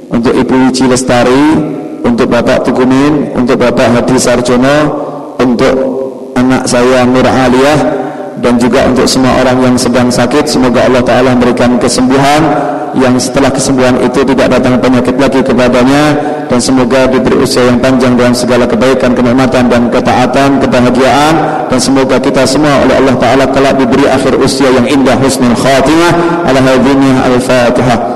Untuk Ibu Wiji Lestari, untuk Bapak Tukumin, untuk Bapak Hadi Sarjono, untuk anak saya Nur Aliyah, dan juga untuk semua orang yang sedang sakit. Semoga Allah Ta'ala memberikan kesembuhan, yang setelah kesembuhan itu tidak datang penyakit lagi kepadanya, dan semoga diberi usia yang panjang dengan segala kebaikan, kenikmatan dan ketaatan, kebahagiaan, dan semoga kita semua oleh Allah Ta'ala kelak diberi akhir usia yang indah, husnul khatimah. Al-Fatihah.